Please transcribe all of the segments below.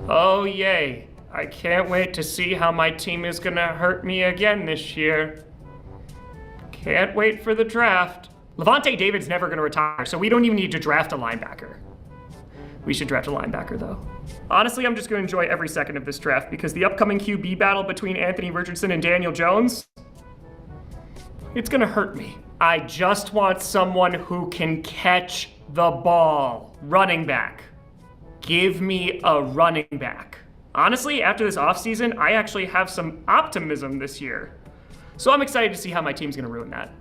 Oh yay. I can't wait to see how my team is gonna hurt me again this year. Can't wait for the draft. Levante David's never gonna retire, so we don't even need to draft a linebacker. We should draft a linebacker though. Honestly, I'm just gonna enjoy every second of this draft because the upcoming QB battle between Anthony Richardson and Daniel Jones, it's gonna hurt me. I just want someone who can catch the ball. Running back. Give me a running back. Honestly, after this offseason, I actually have some optimism this year. So I'm excited to see how my team's gonna ruin that.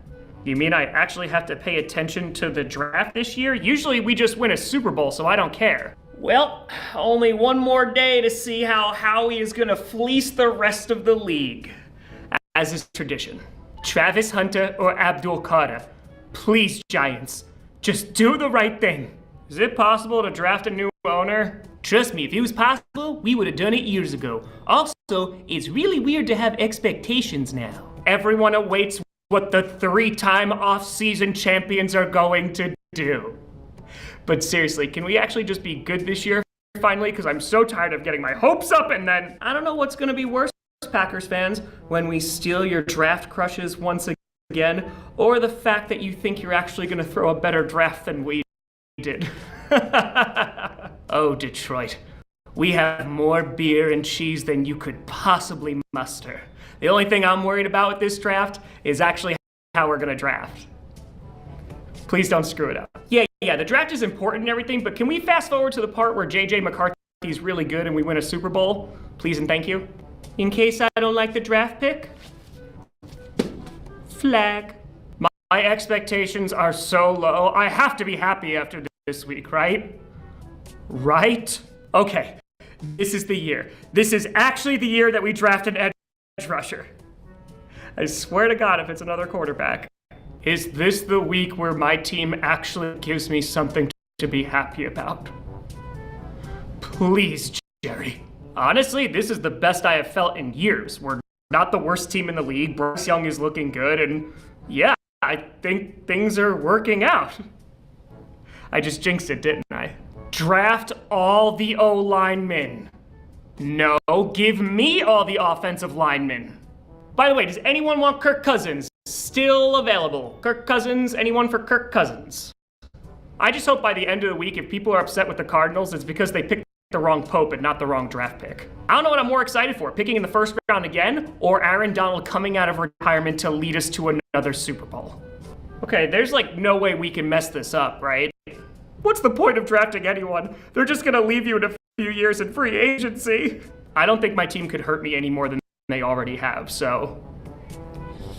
You mean I actually have to pay attention to the draft this year? Usually we just win a Super Bowl, so I don't care. Well, only one more day to see how Howie is gonna fleece the rest of the league. As is tradition. Travis Hunter or Abdul Carter. Please, Giants, just do the right thing. Is it possible to draft a new owner? Trust me, if it was possible, we would have done it years ago. Also, it's really weird to have expectations now. Everyone awaits what the 3-time off-season champions are going to do. But seriously, can we actually just be good this year finally? Because I'm so tired of getting my hopes up and then I don't know what's gonna be worse, Packers fans, when we steal your draft crushes once again, or the fact that you think you're actually gonna throw a better draft than we did. Oh, Detroit. We have more beer and cheese than you could possibly muster. The only thing I'm worried about with this draft is actually how we're gonna draft. Please don't screw it up. Yeah, the draft is important and everything, but can we fast forward to the part where JJ McCarthy's really good and we win a Super Bowl? Please and thank you. In case I don't like the draft pick, flag. My expectations are so low. I have to be happy after this week, right? Right? Okay, this is the year. This is actually the year that we draft an edge rusher. I swear to God, if it's another quarterback. Is this the week where my team actually gives me something to be happy about? Please, Jerry. Honestly, this is the best I have felt in years. We're not the worst team in the league. Bryce Young is looking good, and yeah, I think things are working out. I just jinxed it, didn't I? Draft all the O-linemen. No, give me all the offensive linemen. By the way, does anyone want Kirk Cousins? Still available. Kirk Cousins, anyone for Kirk Cousins? I just hope by the end of the week, if people are upset with the Cardinals, it's because they picked the wrong Pope and not the wrong draft pick. I don't know what I'm more excited for, picking in the first round again, or Aaron Donald coming out of retirement to lead us to another Super Bowl. Okay, there's like no way we can mess this up, right? What's the point of drafting anyone? They're just gonna leave you in a few years in free agency. I don't think my team could hurt me any more than they already have, so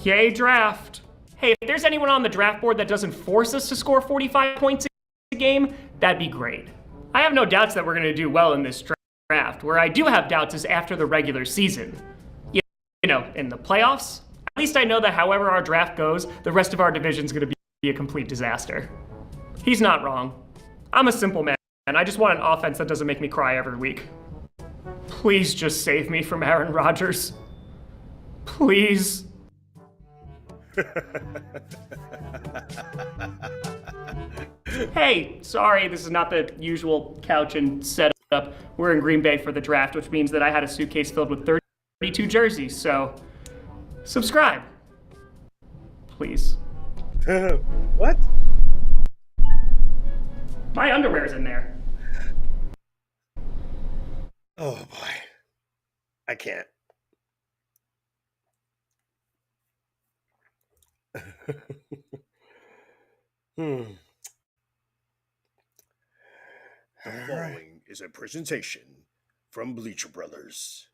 yay draft. Hey, if there's anyone on the draft board that doesn't force us to score 45 points a game, that'd be great. I have no doubts that we're gonna do well in this draft. Where I do have doubts is after the regular season. You know, in the playoffs, at least I know that however our draft goes, the rest of our division's gonna be a complete disaster. He's not wrong. I'm a simple man, and I just want an offense that doesn't make me cry every week. Please just save me from Aaron Rodgers. Please. Hey, sorry, this is not the usual couch and setup. We're in Green Bay for the draft, which means that I had a suitcase filled with 32 jerseys, so subscribe. Please. What? My underwear's in there. Oh boy. I can't. The following is a presentation from Bleacher Brothers.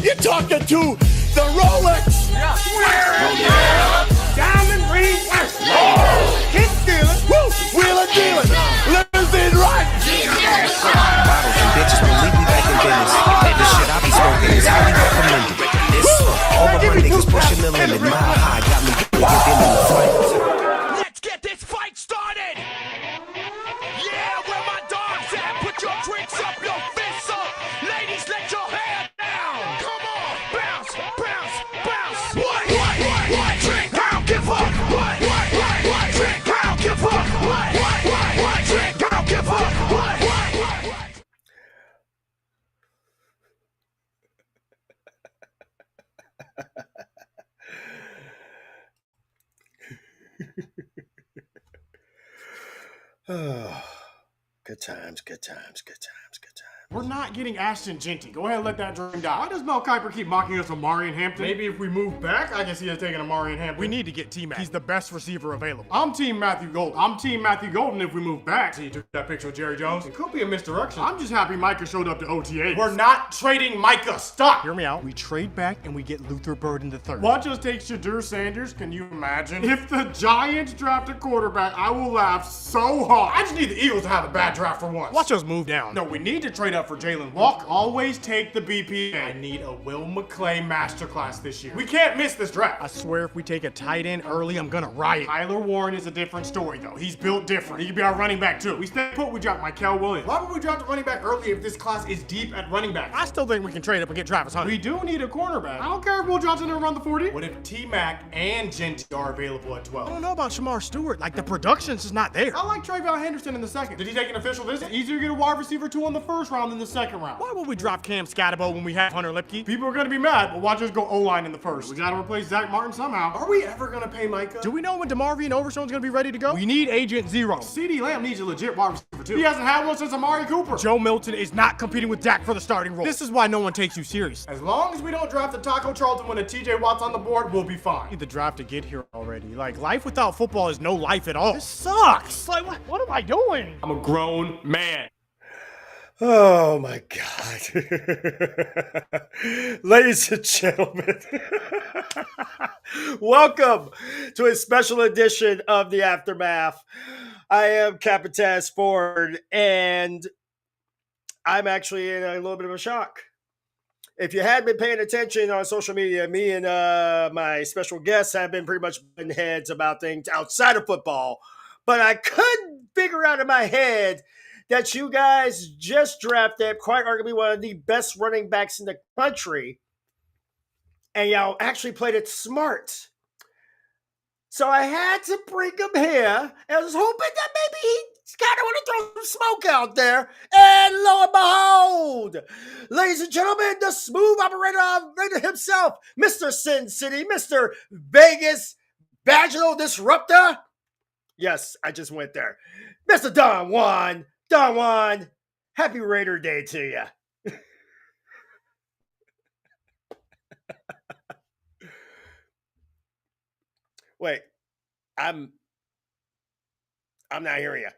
You're talking to the Rolex. Diamond ring. Hit stealing. Woo. Wheeler dealing. Limousine right. Bottles and bitches believe me back in business. The shit I be smoking is highly recommended. This all of my niggas pushing the limit. Mile high got me. Oh, good times, good times, good times, good times. We're not getting Ashton Genty. Go ahead and let that dream die. Why does Mel Kiper keep mocking us Amari and Hampton? Maybe if we move back, I can see us taking Amari and Hampton. We need to get T-Mac. He's the best receiver available. I'm Team Matthew Golden. I'm Team Matthew Golden if we move back. See, you took that picture of Jerry Jones. It could be a misdirection. I'm just happy Micah showed up to OTA. We're not trading Micah. Stop. Hear me out. We trade back and we get Luther Bird in the third. Watch us take Shadur Sanders. Can you imagine? If the Giants draft a quarterback, I will laugh so hard. I just need the Eagles to have a bad draft for once. Watch us move down. No, we need to trade up for Jalen Walker. Always take the BPA. I need a Will McClay masterclass this year. We can't miss this draft. I swear if we take a tight end early, I'm gonna riot. Tyler Warren is a different story though. He's built different. He could be our running back too. We stay put, we drop Michael Williams. Why would we draft a running back early if this class is deep at running back? I still think we can trade up and get Travis Hunter. We do need a cornerback. I don't care if Will Johnson didn't run the 40. What if T-Mac and Genty are available at 12? I don't know about Shamar Stewart. Like the production's just not there. I like Trayvon Henderson in the second. Did he take an official visit? Easier to get a wide receiver 2 in the first round than the second round. Why would we drop Cam Scatabo when we have Hunter Lipke? People are gonna be mad, but watch us go O-line in the first. We gotta replace Zach Martin somehow. Are we ever gonna pay Micah? Do we know when DeMarvion Overshone's gonna be ready to go? We need Agent Zero. CeeDee Lamb needs a legit wide receiver too. He hasn't had one since Amari Cooper. Joe Milton is not competing with Dak for the starting role. This is why no one takes you serious. As long as we don't draft the Taco Charlton when a TJ Watt's on the board, we'll be fine. Need the draft to get here already. Like, life without football is no life at all. This sucks. Like, what am I doing? I'm a grown man. Oh my God. Ladies and gentlemen, welcome to a special edition of The Aftermath. I am Captain Taz Ford, and I'm actually in a little bit of a shock. If you had been paying attention on social media, me and my special guests have been pretty much butting heads about things outside of football, but I couldn't figure out in my head that you guys just drafted quite arguably one of the best running backs in the country, and y'all actually played it smart. So I had to bring him here, and I was hoping that maybe he kind of want to throw some smoke out there, and lo and behold, ladies and gentlemen, the smooth operator himself, Mr. Sin City, Mr. Vegas Vaginal Disruptor. Yes, I just went there. Mr. Don Juan. Don Juan, happy Raider Day to you. Wait, I'm not hearing you.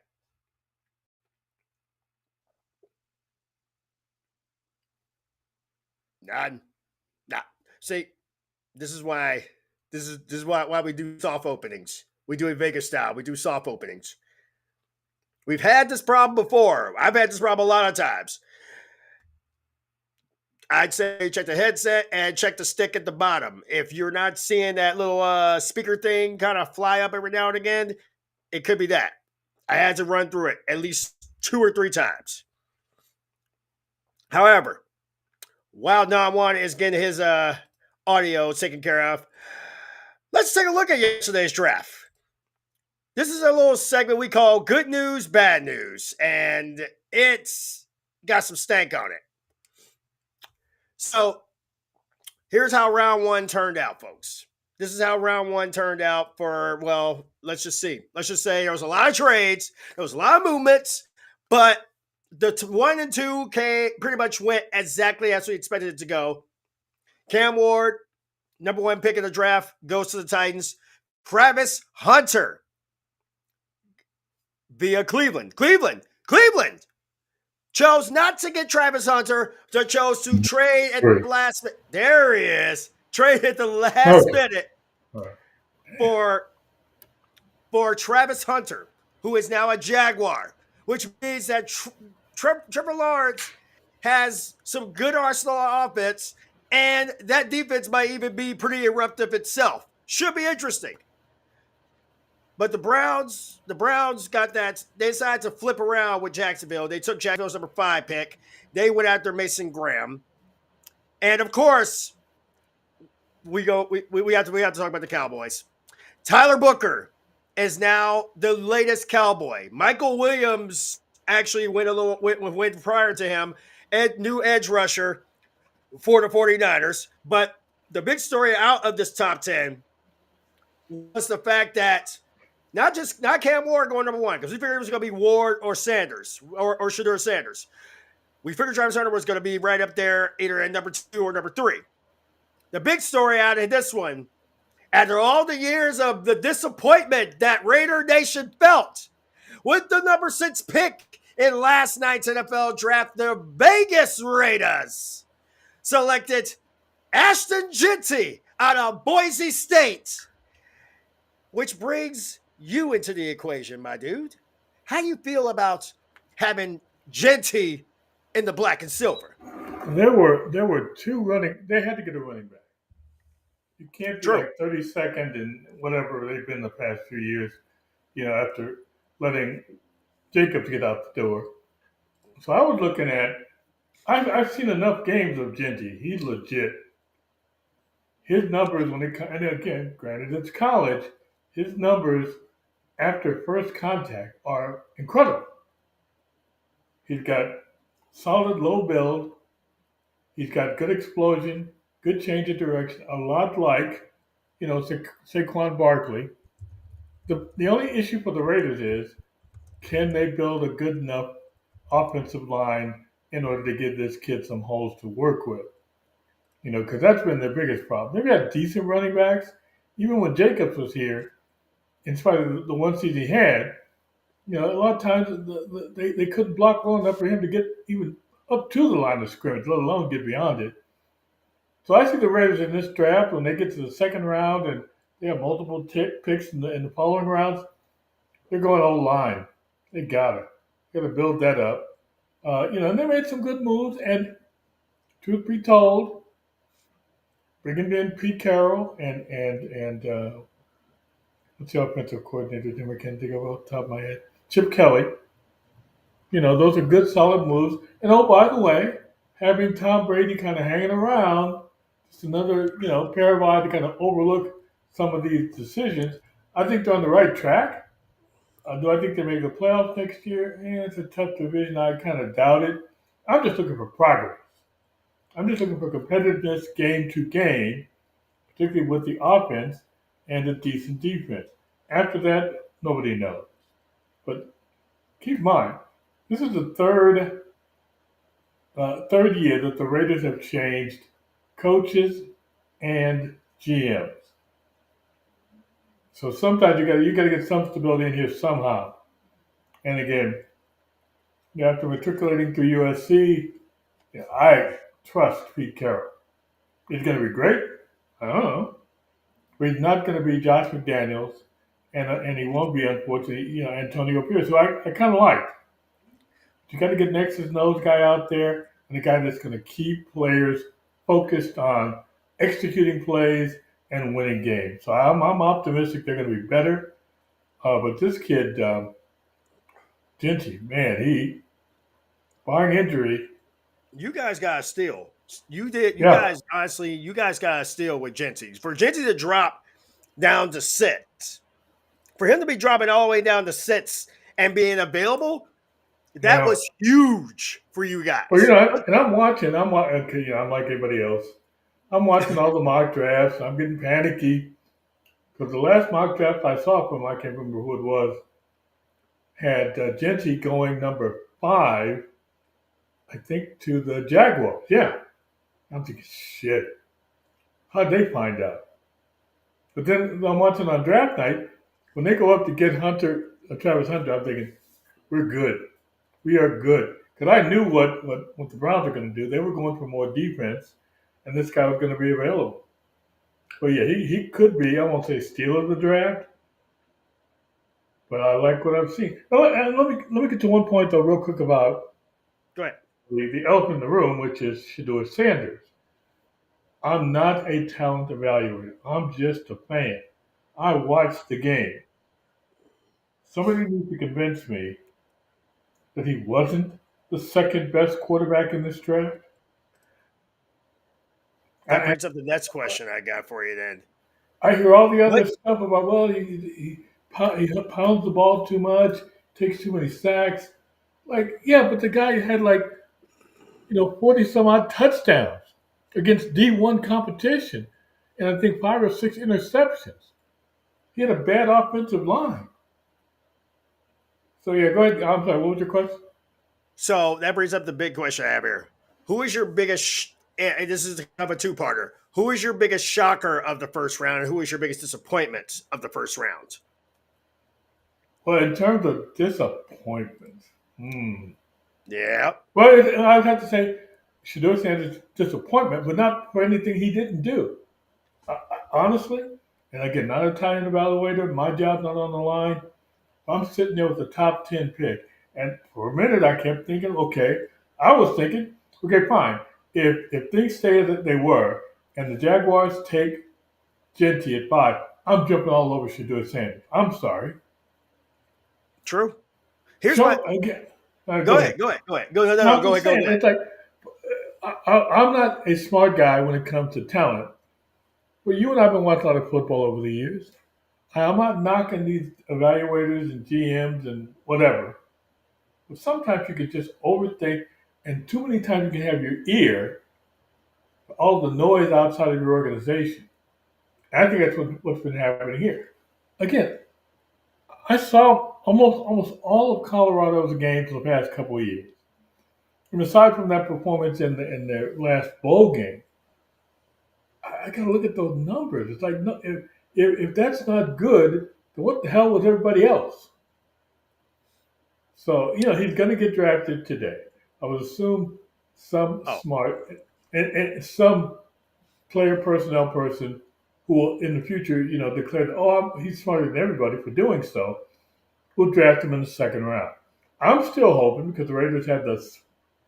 None. Nah. See, this is why we do soft openings. We do it Vegas style. We do soft openings. We've had this problem before. I've had this problem a lot of times. I'd say check the headset and check the stick at the bottom. If you're not seeing that little speaker thing kind of fly up every now and again, it could be that. I had to run through it at least 2 or 3 times. However, while Don Juan is getting his audio taken care of, let's take a look at yesterday's draft. This is a little segment we call Good News, Bad News, and it's got some stank on it. So, here's how round 1 turned out, folks. This is how round 1 turned out for, well, let's just see. Let's just say there was a lot of trades, there was a lot of movements, but the 1 and 2 pretty much went exactly as we expected it to go. Cam Ward, number 1 pick of the draft, goes to the Titans. Travis Hunter via Cleveland chose not to get Travis Hunter, so chose to trade at the last minute. There he is. Trade at the last minute for Travis Hunter, who is now a Jaguar, which means that Trevor Lawrence has some good arsenal of offense, and that defense might even be pretty eruptive itself. Should be interesting. But the Browns got that. They decided to flip around with Jacksonville. They took Jacksonville's number 5 pick. They went after Mason Graham. And of course, we have to talk about the Cowboys. Tyler Booker is now the latest Cowboy. Michael Williams actually went prior to him, new edge rusher for the 49ers. But the big story out of this top 10 was the fact that Not Cam Ward going number 1, because we figured it was going to be Ward or Sanders or Shedeur Sanders. We figured Travis Hunter was going to be right up there, either at number 2 or number 3. The big story out of this one, after all the years of the disappointment that Raider Nation felt with the number 6 pick in last night's NFL draft, the Vegas Raiders selected Ashton Jeanty out of Boise State, which brings you into the equation, my dude. How do you feel about having Jeanty in the black and silver? There were 2 running. They had to get a running back. You can't be True. like 32nd and whatever they've been the past few years, after letting Jacobs get out the door. So I was looking at, I've seen enough games of Jeanty. He's legit. His numbers, and again, granted it's college, his numbers after first contact are incredible. He's got solid low build. He's got good explosion, good change of direction, a lot like, Saquon Barkley. The only issue for the Raiders is, can they build a good enough offensive line in order to give this kid some holes to work with? Because that's been their biggest problem. They've got decent running backs. Even when Jacobs was here, in spite of the one season he had, a lot of times they couldn't block long enough for him to get even up to the line of scrimmage, let alone get beyond it. So I see the Raiders in this draft, when they get to the second round and they have multiple picks in the following rounds, they're going O-line. They got to build that up. And they made some good moves. And truth be told, bringing in Pete Carroll and what's the offensive coordinator's name? I can't think of it off the top of my head. Chip Kelly. Those are good, solid moves. And oh, by the way, having Tom Brady kind of hanging around, just another, pair of eyes to kind of overlook some of these decisions. I think they're on the right track. Do I think they make the playoffs next year? It's a tough division. I kind of doubt it. I'm just looking for progress. I'm just looking for competitiveness game to game, particularly with the offense and a decent defense. After that, nobody knows. But keep in mind, this is the third year that the Raiders have changed coaches and GMs. So sometimes you got to get some stability in here somehow. And again, after matriculating through USC, I trust Pete Carroll. He's going to be great. I don't know, but he's not going to be Josh McDaniels, and he won't be, unfortunately, Antonio Pierce, who I kind of like. You got to get an X's nose guy out there, and a guy that's going to keep players focused on executing plays and winning games. So I'm optimistic they're going to be better. But this kid, Jeanty, man, he, barring injury. You guys got to steal. You guys, honestly, you guys got to steal with Jeanty. For Jeanty to drop down to 6, for him to be dropping all the way down to 6 and being available, that was huge for you guys. Well, and I'm like everybody else. I'm watching all the mock drafts. I'm getting panicky because the last mock draft I saw from, I can't remember who it was, had Jeanty going number 5, I think, to the Jaguars. Yeah. I'm thinking, shit, how'd they find out? But then I'm watching on draft night, when they go up to get Travis Hunter, I'm thinking, we're good. We are good. Because I knew what the Browns were going to do. They were going for more defense, and this guy was going to be available. But yeah, he could be, I won't say steal of the draft, but I like what I've seen. And let me get to one point, though, real quick about Go ahead. The elephant in the room, which is Shedeur Sanders. I'm not a talent evaluator. I'm just a fan. I watched the game. Somebody needs to convince me that he wasn't the second best quarterback in this draft. That brings up the next question I got for you then. I hear all the other stuff about, he pounds the ball too much, takes too many sacks. Like, yeah, but the guy had 40 some odd touchdowns against D1 competition, and I think 5 or 6 interceptions. He had a bad offensive line. So yeah, go ahead. I'm sorry. What was your question? So that brings up the big question I have here. Who is your biggest, and this is kind of a two-parter. Who is your biggest shocker of the first round, and who is your biggest disappointment of the first round? Well, in terms of disappointments, Yeah. well, I would have to say Shador Sanders' disappointment, but not for anything he didn't do. Honestly, and again, not a tight end evaluator. My job's not on the line. I'm sitting there with the top 10 pick. And for a minute, I kept thinking, okay, I was thinking, okay, fine. If things stay as they were and the Jaguars take Genty at 5, I'm jumping all over Shador Sanders. I'm sorry. True. Here's So, my. again, Go ahead. Go ahead. No, No, I'm go just ahead. saying, it's like, I'm not a smart guy when it comes to talent. But you and I have been watching a lot of football over the years. I'm not knocking these evaluators and GMs and whatever. But sometimes you can just overthink, and too many times you can have your ear for all the noise outside of your organization. And I think that's what's been happening here. Again, I saw almost all of Colorado's games the past couple of years. And aside from that performance in their last bowl game, I got to look at those numbers. It's like, no, if that's not good, then what the hell was everybody else? So, he's going to get drafted today. I would assume some smart and some player personnel person who will in the future, declare that, he's smarter than everybody for doing so, will draft him in the second round. I'm still hoping because the Raiders have the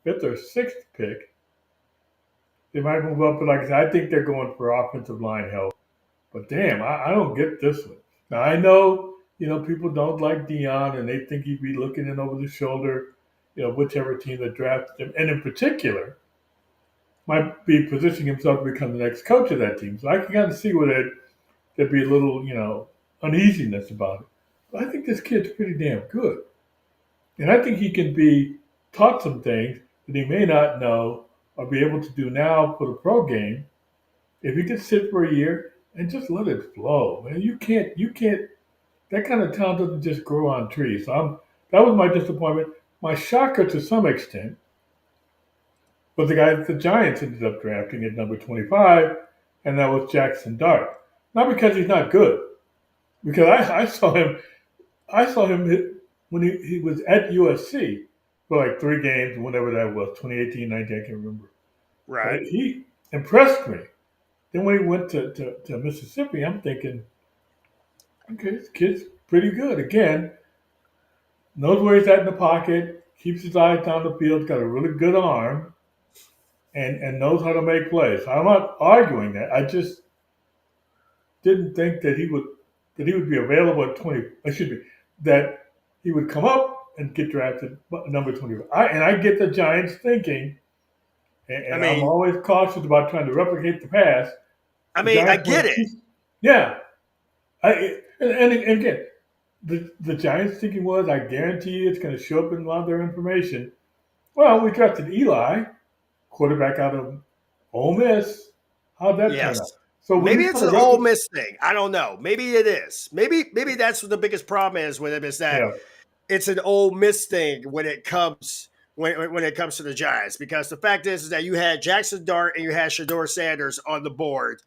5th or 6th pick. They might move up, but like I said, I think they're going for offensive line help. But damn, I don't get this one. Now I know, people don't like Dion and they think he'd be looking in over the shoulder, whichever team that drafted him, and in particular, might be positioning himself to become the next coach of that team. So I can kind of see where there'd be a little, uneasiness about it. But I think this kid's pretty damn good. And I think he can be taught some things that he may not know or be able to do now for the pro game if he could sit for a year and just let it flow. Man, you can't that kind of talent doesn't just grow on trees. So that was my disappointment. My shocker to some extent was the guy that the Giants ended up drafting at number 25, and that was Jackson Dart. Not because he's not good, because I saw him when he was at USC for like 3 games, whenever that was, 2018, 19, I can't remember. Right. But he impressed me. Then when he went to Mississippi, I'm thinking, okay, this kid's pretty good. Again, knows where he's at in the pocket, keeps his eyes down the field, got a really good arm, and knows how to make plays. I'm not arguing that. I just didn't think that he would be available at 20. Excuse me, that he would come up and get drafted number 20. I get the Giants thinking, and I'm always cautious about trying to replicate the past. I get it. Yeah. And again, the Giants thinking was, I guarantee you it's going to show up in a lot of their information. Well, we drafted Eli, quarterback out of Ole Miss. How'd that turn out? So maybe it's an Ole Miss thing. I don't know. Maybe it is. Maybe that's what the biggest problem is with him is that it's an Ole Miss thing when it comes when it comes to the Giants. Because the fact is that you had Jackson Dart and you had Shador Sanders on the board,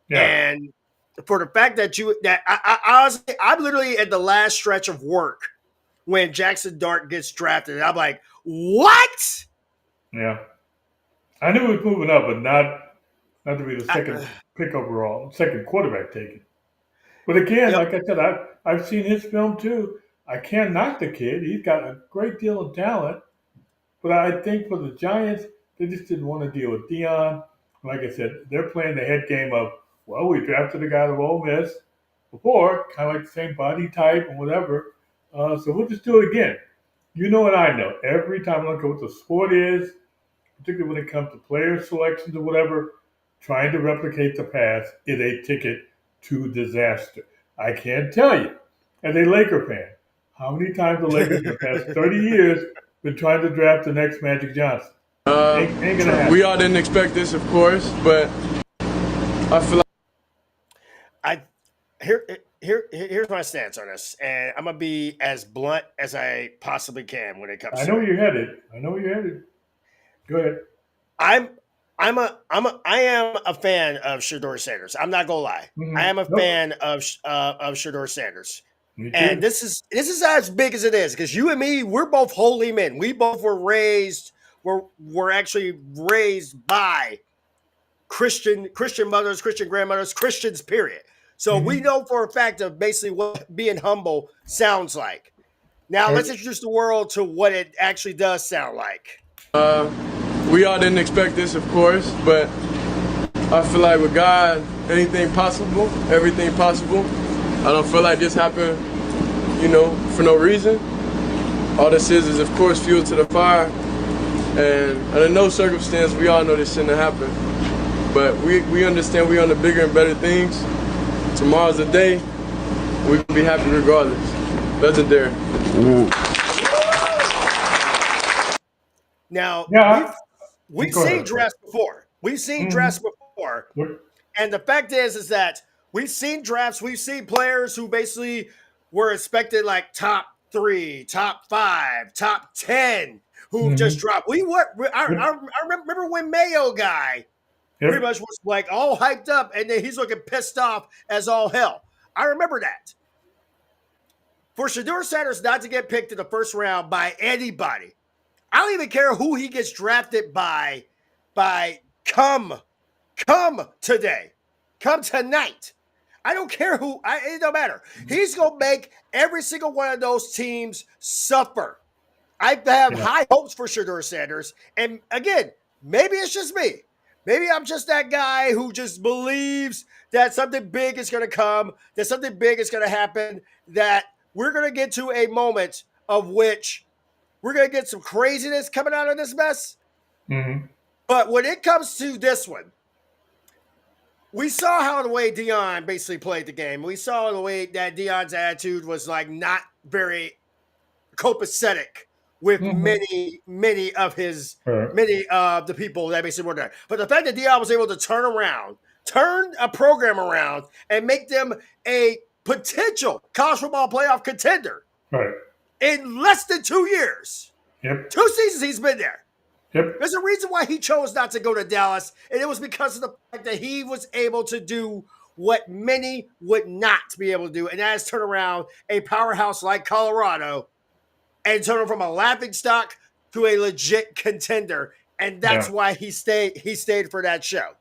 and for the fact that I'm literally at the last stretch of work when Jackson Dart gets drafted, and I'm like, what? Yeah, I knew he was moving up, but not to be the second pick overall, second quarterback taken. But again, like I said, I've seen his film too. I can't knock the kid. He's got a great deal of talent. But I think for the Giants, they just didn't want to deal with Dion. Like I said, they're playing the head game of, well, we drafted a guy out of Ole Miss before, kind of like the same body type and whatever. So we'll just do it again. You know and I know. Every time I look at what the sport is, particularly when it comes to player selections or whatever, trying to replicate the past is a ticket to disaster. I can't tell you, as a Laker fan, how many times the Lakers in the past 30 years been trying to draft the next Magic Johnson. Ain't gonna happen. We all didn't expect this, of course, but I feel like here's my stance on this, and I'm gonna be as blunt as I possibly can when it comes I to know it. where you're headed. I know where you're headed. Go ahead. I am a fan of Shador Sanders. I'm not gonna lie. I am a Nope. fan of Shador Sanders. Me too. And this is as big as it is because you and me, we're both holy men. We both were raised. We're actually raised by Christian mothers, Christian grandmothers, Christians. Period. So we know for a fact of basically what being humble sounds like. Now let's introduce the world to what it actually does sound like. We all didn't expect this, of course, but I feel like with God, anything possible, everything possible. I don't feel like this happened, for no reason. All this is of course, fuel to the fire. And under no circumstance, we all know this shouldn't have happened. But we understand we're on the bigger and better things. Tomorrow's the day. We can be happy regardless. Legendary. Now, Yeah. we've Go ahead. seen drafts before. We've seen drafts before. And the fact is that we've seen drafts. We've seen players who basically were expected like top 3, top 5, top 10 who just dropped. I remember when Mayo guy pretty much was like all hyped up and then he's looking pissed off as all hell. I remember that. For Shador Sanders not to get picked in the first round by anybody, I don't even care who he gets drafted by come today, come tonight. I don't care who. It don't matter. He's gonna make every single one of those teams suffer. I have high hopes for Shador Sanders, and again, maybe it's just me. Maybe I'm just that guy who just believes that something big is going to come, that something big is going to happen, that we're going to get to a moment of which we're going to get some craziness coming out of this mess. But when it comes to this one, we saw how the way Deion basically played the game. We saw the way that Deion's attitude was like not very copacetic with many of the people that basically were there. But the fact that Deion was able to turn a program around and make them a potential college football playoff contender in less than 2 years. 2 seasons he's been there. There's a reason why he chose not to go to Dallas, and it was because of the fact that he was able to do what many would not be able to do, and that is turn around a powerhouse like Colorado and turn them from a laughingstock to a legit contender, and that's why he stayed for that show.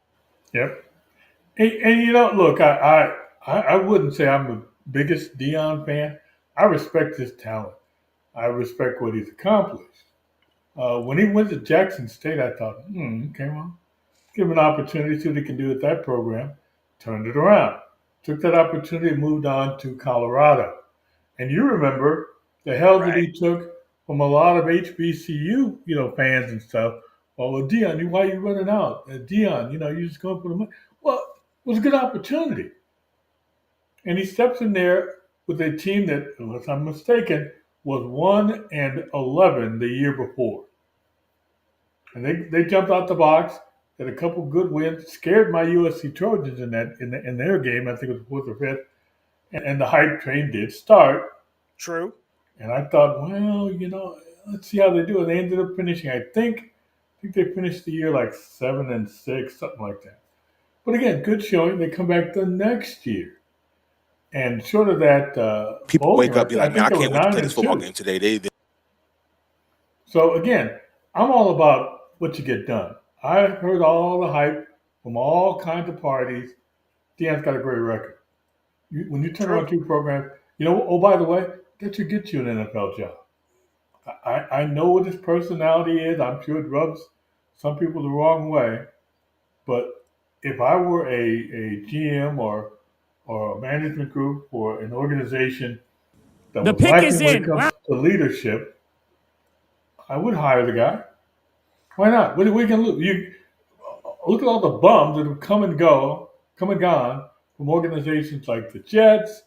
And look, I wouldn't say I'm the biggest Deion fan. I respect his talent. I respect what he's accomplished. When he went to Jackson State, I thought, okay, well, give him an opportunity, see what he can do with that program. Turned it around. Took that opportunity and moved on to Colorado. And you remember the hell that he took from a lot of HBCU, fans and stuff. Oh, well, Deion, why are you running out? Deion, you're just going for the money. Well, it was a good opportunity. And he steps in there with a team that, unless I'm mistaken, was 1-11 the year before. And they jumped out the box, had a couple good wins, scared my USC Trojans in their game. I think it was fourth or fifth. And the hype train did start. True. And I thought, well, let's see how they do. And they ended up finishing, I think they finished the year like 7-6, something like that. But again, good showing. They come back the next year. And short of that, people wake up, be like, man, I can't wait to play this 9-2. football game today. So again, I'm all about what you get done. I heard all the hype from all kinds of parties. Deion's got a great record. When you turn around 2 programs, oh, by the way, that should get you an NFL job. I know what his personality is. I'm sure it rubs some people the wrong way. But if I were a GM or a management group or an organization that was lacking when it comes to leadership, I would hire the guy. Why not? What are we going to lose? You look at all the bums that have come and gone from organizations like the Jets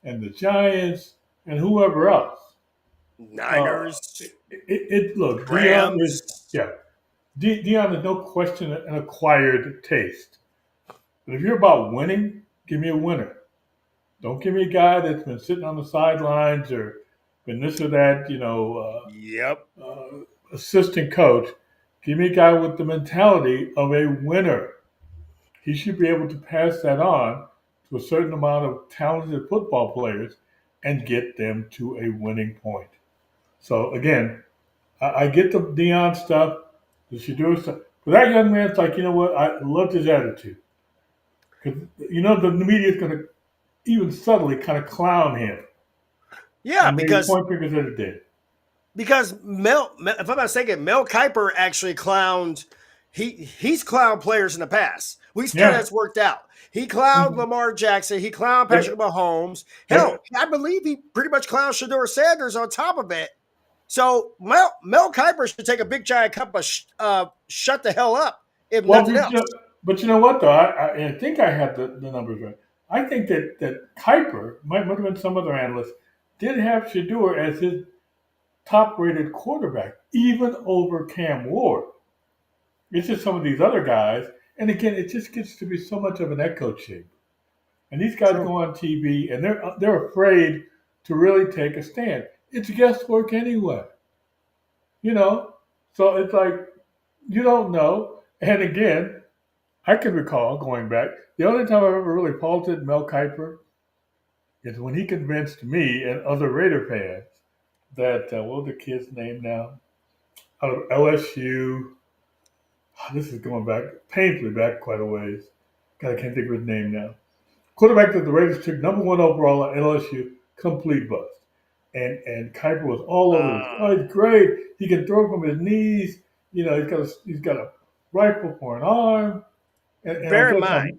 and the Giants and whoever else. Niners. Look, Rams. Deion is no question an acquired taste. But if you're about winning, give me a winner. Don't give me a guy that's been sitting on the sidelines or been this or that, Yep. assistant coach. Give me a guy with the mentality of a winner. He should be able to pass that on to a certain amount of talented football players and get them to a winning point. So again, I get the Dion stuff, the Shador stuff. But that young man's like, you know what? I loved his attitude. Because, the media is going to even subtly kind of clown him. Yeah, And maybe point fingers at it did. because Mel, if I'm not mistaken, Mel Kiper actually clowned. He's clowned players in the past. We still that's worked out. He clowned Lamar Jackson. He clowned Patrick Mahomes. Hell, I believe he pretty much clowned Shador Sanders on top of it. So Mel Kiper should take a big giant cup of shut the hell up, if nothing else. But you know what, though? I think I had the numbers right. I think that Kiper, might have been some other analyst, did have Shador as his top-rated quarterback, even over Cam Ward. It's just some of these other guys. And again, it just gets to be so much of an echo chamber. And these guys go on TV, and they're afraid to really take a stand. It's guesswork anyway. So it's like, you don't know. And again, I can recall going back, the only time I ever really faulted Mel Kiper is when he convinced me and other Raider fans that, what was the kid's name now? Out of LSU. This is going back, painfully back quite a ways. God, I can't think of his name now. Quarterback that the Raiders took number 1 overall at LSU, complete bust. And Kiper was all over it. Oh, he's great. He can throw from his knees. He's got a rifle for an arm. And bear in mind,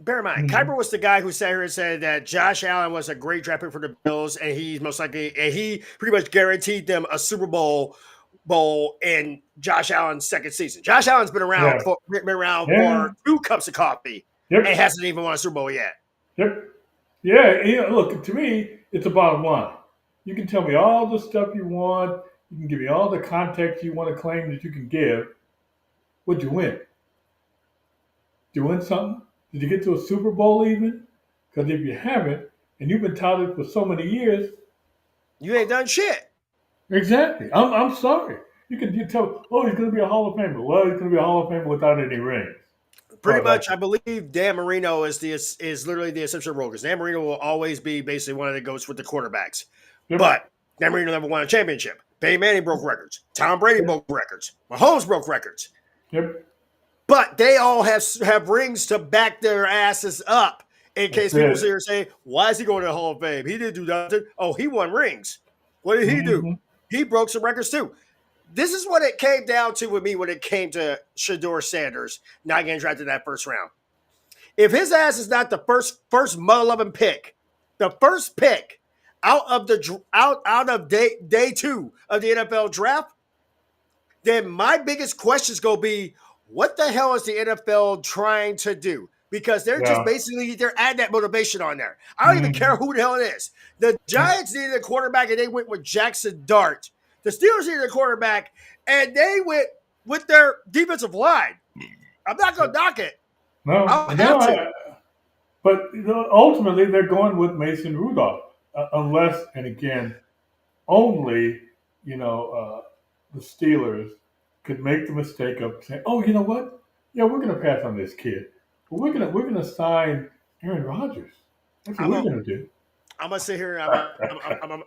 Kiper was the guy who sat here and said that Josh Allen was a great draft pick for the Bills, and he pretty much guaranteed them a Super Bowl in Josh Allen's second season. Josh Allen's been around for 2 cups of coffee and hasn't even won a Super Bowl yet. Yep. Yeah. Look, to me, it's a bottom line. You can tell me all the stuff you want. You can give me all the context you want to claim that you can give. What'd you win? Did you win something? Did you get to a Super Bowl even? Because if you haven't, and you've been touted for so many years, you ain't done shit. Exactly. I'm sorry. You tell, he's going to be a Hall of Famer. Well, he's going to be a Hall of Famer without any rings. Pretty much, I believe Dan Marino is literally the essential role, because Dan Marino will always be basically one of the goats with the quarterbacks. Yep. But Dan Marino never won a championship. Peyton Manning broke records. Tom Brady broke records. Mahomes broke records. Yep. But they all have rings to back their asses up in case people sit here and say, why is he going to the Hall of Fame? He didn't do nothing. Oh, he won rings. What did he do? He broke some records too. This is what it came down to with me when it came to Shador Sanders not getting drafted in that first round. If his ass is not the first mother-loving pick, the first pick out of day 2 of the NFL draft, then my biggest question is going to be, what the hell is the NFL trying to do? Because they're just basically, they're adding that motivation on there. I don't even care who the hell it is. The Giants needed a quarterback, and they went with Jackson Dart. The Steelers needed a quarterback, and they went with their defensive line. I'm not going to knock it. No, but ultimately they're going with Mason Rudolph, unless, and again, only the Steelers could make the mistake of saying, "Oh, you know what? Yeah, we're going to pass on this kid, but we're going to sign Aaron Rodgers. That's what we're going to do." I'm gonna sit here and I'm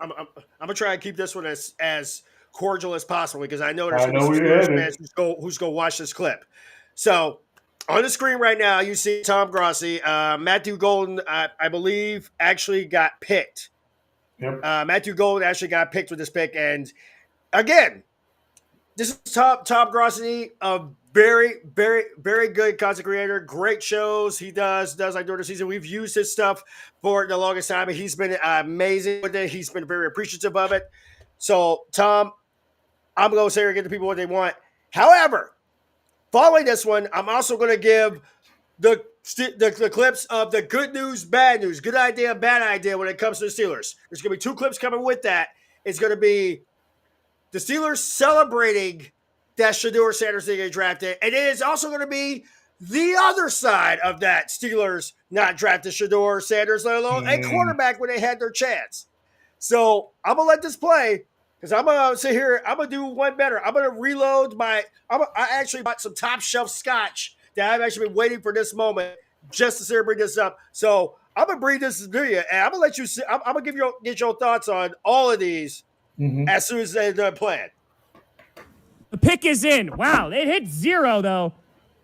gonna try and keep this one as cordial as possible, because I know there's gonna be some fans who's gonna watch this clip. So on the screen right now, you see Tom Grossi, Matthew Golden, I believe, actually got picked. Yep. Matthew Golden actually got picked with this pick, and again, this is Tom Grossi, a very, very, very good content creator. Great shows he does like during the season. We've used his stuff for the longest time, and he's been amazing with it. He's been very appreciative of it. So, Tom, I'm going to say here, get the people what they want. However, following this one, I'm also going to give the clips of the good news, bad news, good idea, bad idea when it comes to the Steelers. There's going to be 2 clips coming with that. It's going to be the Steelers celebrating that Shador Sanders didn't get drafted. And it is also going to be the other side of that Steelers not drafted Shador Sanders, let alone a quarterback when they had their chance. So I'm going to let this play because I'm going to sit here. I'm going to do one better. I'm going to reload I actually bought some top shelf scotch that I've actually been waiting for this moment just to sit here bring this up. So I'm going to bring this to you, and I'm going to let you see. I'm going to get your thoughts on all of these as soon as they're done playing. The pick is in. Wow, they hit 0, though.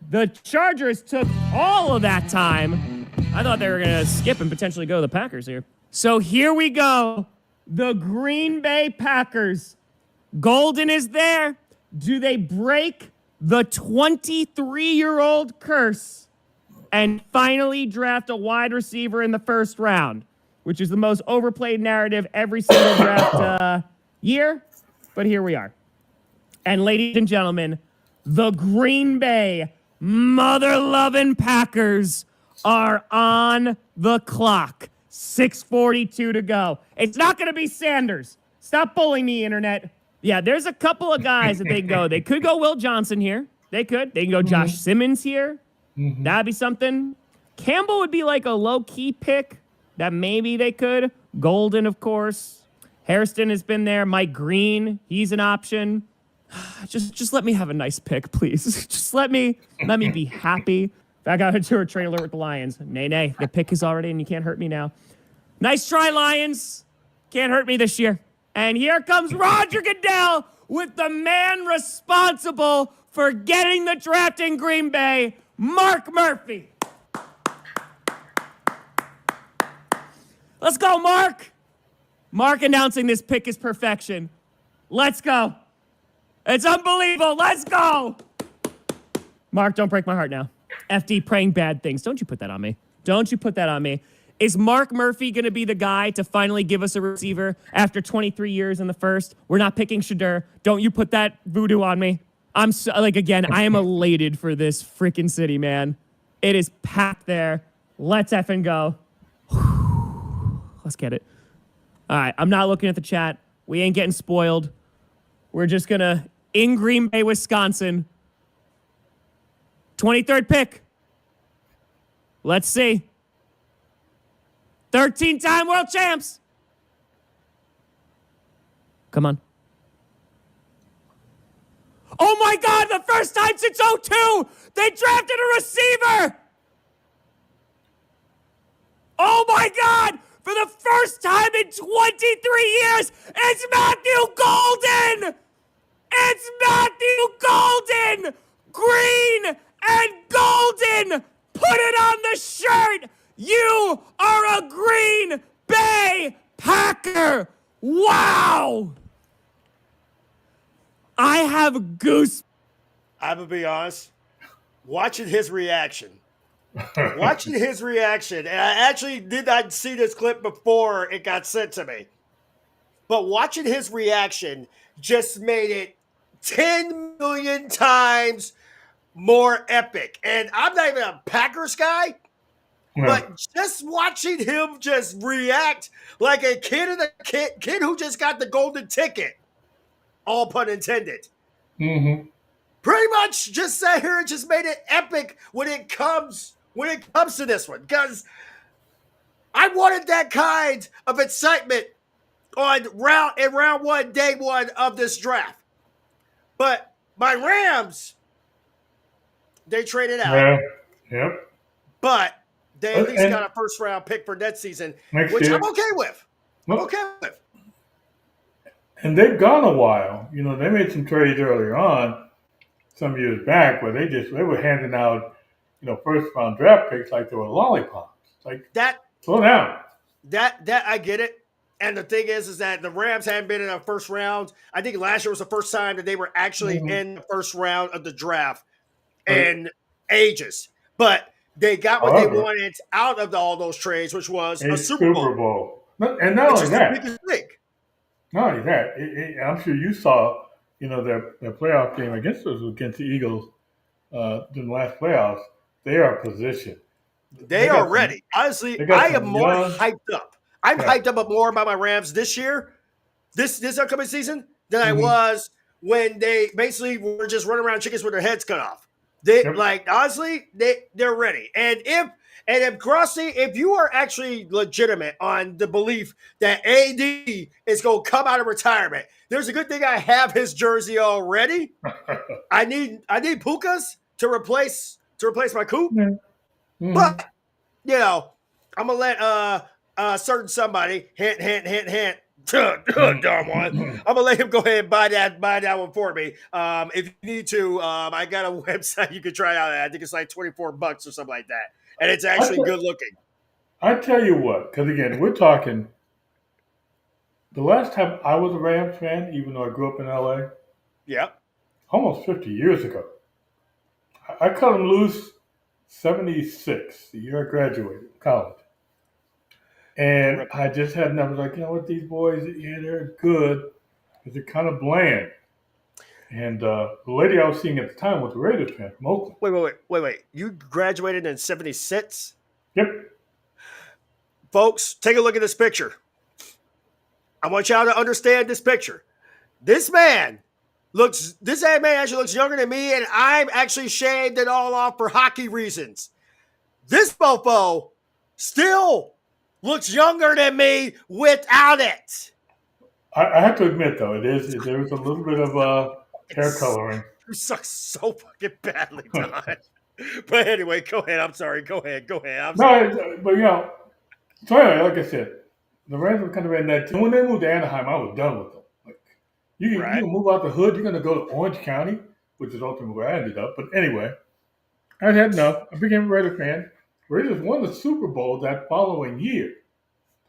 The Chargers took all of that time. I thought they were going to skip and potentially go to the Packers here. So here we go. The Green Bay Packers. Golden is there. Do they break the 23-year-old curse and finally draft a wide receiver in the first round, which is the most overplayed narrative every single draft year? But here we are. And ladies and gentlemen, the Green Bay mother-loving Packers are on the clock. 6:42 to go. It's not going to be Sanders. Stop bullying me, Internet. Yeah, there's a couple of guys that they can go. They could go Will Johnson here. They could. They can go Josh Simmons here. That'd be something. Campbell would be like a low-key pick that maybe they could. Golden, of course. Hairston has been there. Mike Green, he's an option. Just let me have a nice pick, please. Just let me be happy. I got into a trade alert with the Lions. Nay. The pick is already, and you can't hurt me now. Nice try, Lions. Can't hurt me this year. And here comes Roger Goodell with the man responsible for getting the draft in Green Bay, Mark Murphy. Let's go, Mark. Mark announcing this pick is perfection. Let's go. It's unbelievable. Let's go. Mark, don't break my heart now. FD praying bad things. Don't you put that on me. Don't you put that on me. Is Mark Murphy going to be the guy to finally give us a receiver after 23 years in the first? We're not picking Shador. Don't you put that voodoo on me. I'm so, again, I am elated for this freaking city, man. It is packed there. Let's effing go. Let's get it. All right, I'm not looking at the chat. We ain't getting spoiled. We're just going to, in Green Bay, Wisconsin, 23rd pick. Let's see. 13-time world champs. Come on. Oh my God, the first time since 2002, they drafted a receiver. Oh my God, for the first time in 23 years, it's Matthew Golden. It's Matthew Golden. Green and golden. Put it on the shirt. You are a Green Bay Packer. Wow. I have goose. I'm going to be honest. Watching his reaction. And I actually did not see this clip before it got sent to me. But watching his reaction just made it 10 million times more epic. And I'm not even a Packers guy, but just watching him just react like a kid who just got the golden ticket, all pun intended. Pretty much just sat here and just made it epic when it comes to this one, because I wanted that kind of excitement on round one, day one of this draft. But my Rams, they traded out. Yep. But they at least got a first round pick for next season, which I'm okay with. And they've gone a while. You know, they made some trades earlier on, some years back, where they were handing out, first round draft picks like they were lollipops. Like that. Slow down. That I get it. And the thing is that the Rams hadn't been in a first round. I think last year was the first time that they were actually in the first round of the draft in ages. But they got what they wanted out of all those trades, which was a Super Bowl. And not only that. Not only that, I'm sure you saw, their playoff game against the Eagles in the last playoffs. They are positioned. They are ready. Honestly, I am more hyped up. I'm hyped up more about my Rams this year, this upcoming season, than I was when they basically were just running around chickens with their heads cut off. They Yep. like honestly, they're ready. And if Grossi, if you are actually legitimate on the belief that AD is going to come out of retirement, there's a good thing I have his jersey already. I need Pukas to replace my Coop. Mhm. But you know, I'm gonna let certain somebody hint dumb one. I'm gonna let him go ahead and buy that one for me. If you need to, I got a website you can try out. I think it's like $24 or something like that, and it's actually good looking. I tell you what, because again, we're talking. The last time I was a Rams fan, even though I grew up in LA, Yep. almost 50 years ago, I cut them loose 76, the year I graduated college. And I just had enough. I was like, you know what, these boys, yeah, they're good, but they're kind of bland. And the lady I was seeing at the time was a Raiders fan from Oakland. Wait. You graduated in 76? Yep. Folks, take a look at this picture. I want y'all to understand this picture. This man actually looks younger than me, and I'm actually shaved it all off for hockey reasons. This mofo still looks younger than me without it. I have to admit, though, there was a little bit of hair coloring. You suck so fucking badly, Don. But anyway, go ahead. I'm sorry. Go ahead. I'm sorry. No, but you know, so anyway, like I said, the Rams were kind of in that. When they moved to Anaheim, I was done with them. Like, you can move out the hood, you're going to go to Orange County, which is ultimately where I ended up. But anyway, I had enough. I became a Raider fan. Raiders won the Super Bowl that following year.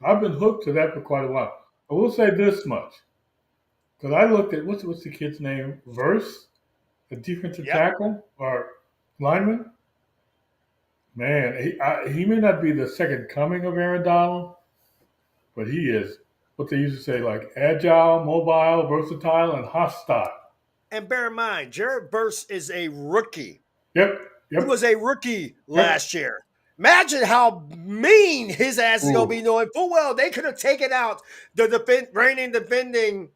I've been hooked to that for quite a while. I will say this much, because I looked at what's the kid's name, Verse, the defensive tackle or lineman. Man, he may not be the second coming of Aaron Donald, but he is what they used to say, like agile, mobile, versatile, and hostile. And bear in mind, Jared Verse is a rookie. Yep. He was a rookie last year. Imagine how mean his ass is going to be, knowing full well they could have taken out the defending,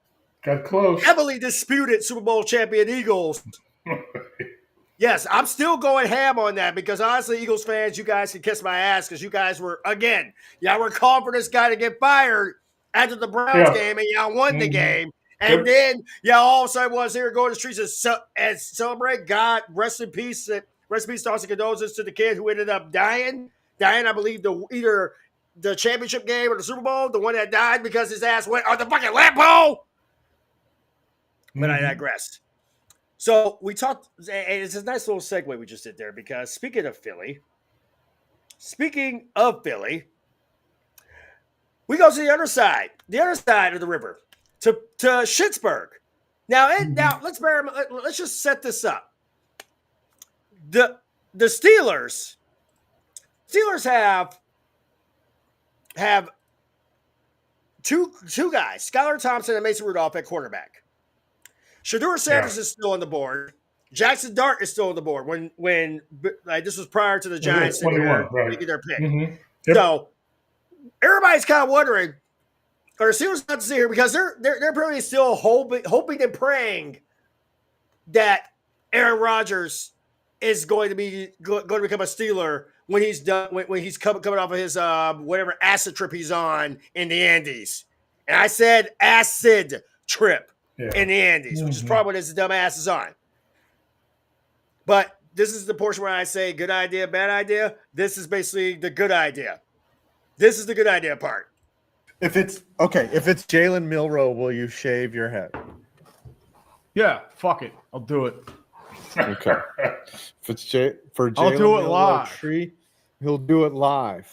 got close, heavily disputed Super Bowl champion Eagles. Yes, I'm still going ham on that because honestly, Eagles fans, you guys can kiss my ass because you guys were, again, y'all were calling for this guy to get fired after the Browns game, and y'all won the game. And then y'all all of a sudden was here going to the streets and celebrate. God, rest in peace. Rest in peace, thoughts and condolences to the kid who ended up dying. I believe, either the championship game or the Super Bowl, the one that died because his ass went on the fucking lamp pole. But I digress. So we talked, and it's a nice little segue we just did there because speaking of Philly, we go to the other side of the river, to Schittsburg. Now let's just set this up. The Steelers have two guys, Skylar Thompson and Mason Rudolph at quarterback. Shedeur Sanders is still on the board. Jackson Dart is still on the board when this was prior to the Giants taking their pick. So everybody's kind of wondering, are the Steelers not to see here because they're probably still hoping and praying that Aaron Rodgers is going to become a Steeler when he's done when he's coming off of his whatever acid trip he's on in the Andes. And I said acid trip in the Andes, which is probably what his dumb ass is on. But this is the portion where I say good idea, bad idea. This is basically the good idea. This is the good idea part. If it's Jalen Milroe, will you shave your head? Yeah, fuck it. I'll do it. Okay. If it's for Jalen, I'll do it live. He'll do it live.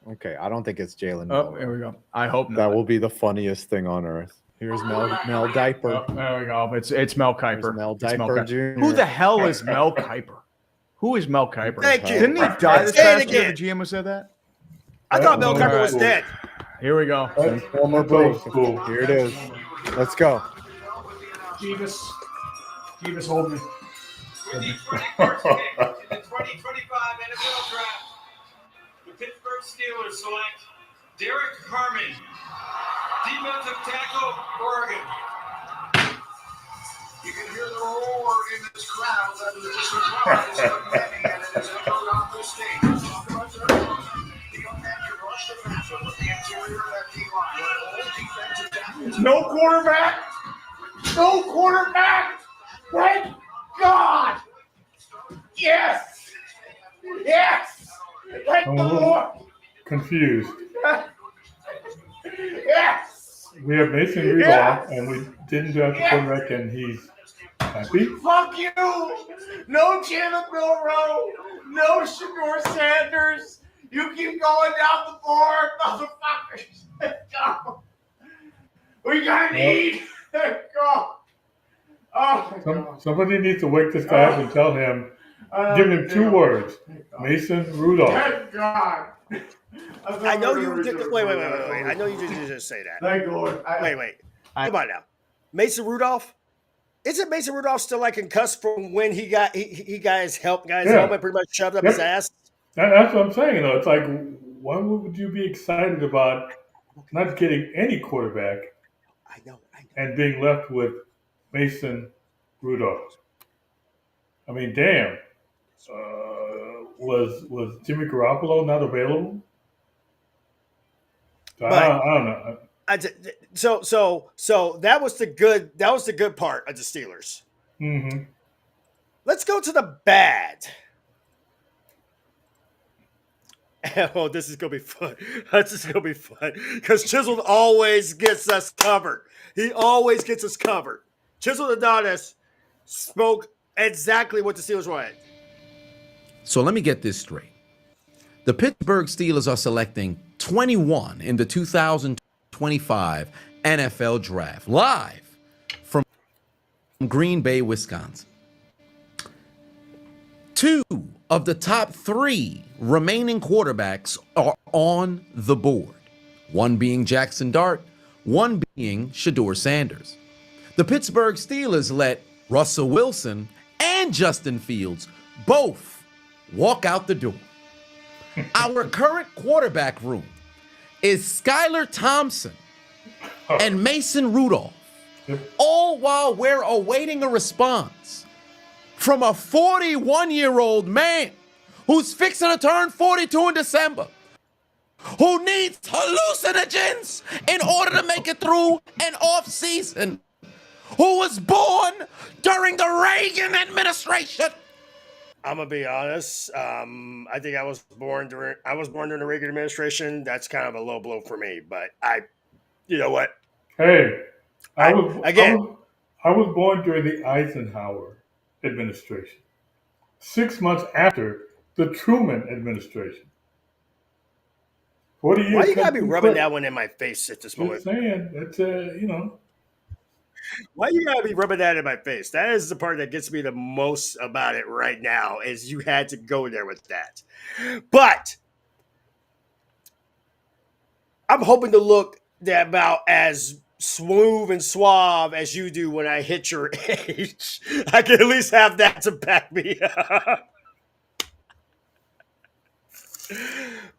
Okay, I don't think it's Jalen. Oh, there we go. I hope not. That will be the funniest thing on earth. Here's Mel Diaper. Oh, there we go. It's Mel Kiper. Here's Mel Diaper Jr. Who the hell is Mel Kiper? Who is Mel Kiper? Thank you. Didn't he die this past year? The GM who said that? I thought Mel Kiper was dead. Here we go. Former break. Here it is. Let's go. Jeebus, hold me. In the 2025 NFL Draft, the Pittsburgh Steelers select Derek Harmon, defensive tackle, Oregon. You can hear the roar in this crowd that is just surprised No quarterback. No quarterback. Thank God. Yes. Yes. Thank I'm the a little Lord. confused. Yes. We have Mason Rudolph, and we didn't draft the quarterback, and he's happy. Fuck you. No Jalen Milrow. No Shador Sanders. You keep going down the board, motherfuckers. Go. We gotta need. Go. Oh, my God. Somebody needs to wake this guy up and tell him, give him 2 words. Mason Rudolph. Thank God. I know you did. Wait. I know you didn't just say that. Thank Lord. Wait. Come on now. Mason Rudolph? Isn't Mason Rudolph still like concussed from when he got his helmet pretty much shoved up his ass? That's what I'm saying, though. It's like, why would you be excited about not getting any quarterback? I know. And being left with Mason Rudolph. I mean, damn. Was Jimmy Garoppolo not available? I don't know. So that was the good part of the Steelers. Mm-hmm. Let's go to the bad. Oh, this is gonna be fun. This is gonna be fun because Chiseled always gets us covered. He always gets us covered. Chiseled Adonis spoke exactly what the Steelers wanted. So let me get this straight. The Pittsburgh Steelers are selecting 21 in the 2025 NFL Draft, live from Green Bay, Wisconsin. 2 of the top 3 remaining quarterbacks are on the board, one being Jackson Dart, one being Shador Sanders. The Pittsburgh Steelers let Russell Wilson and Justin Fields both walk out the door. Our current quarterback room is Skylar Thompson and Mason Rudolph, all while we're awaiting a response from a 41-year-old man who's fixing to turn 42 in December, who needs hallucinogens in order to make it through an off season, who was born during the Reagan administration. I'm gonna be honest. I think I was born during the Reagan administration. That's kind of a low blow for me, but you know what? Hey, I was born during the Eisenhower administration, 6 months after the Truman administration. 40 years. Why you gotta be rubbing that one in my face at this moment? Just saying, it's Why you gotta be rubbing that in my face? That is the part that gets me the most about it right now. Is you had to go there with that, but I'm hoping to look about as smooth and suave as you do when I hit your age. I can at least have that to back me up.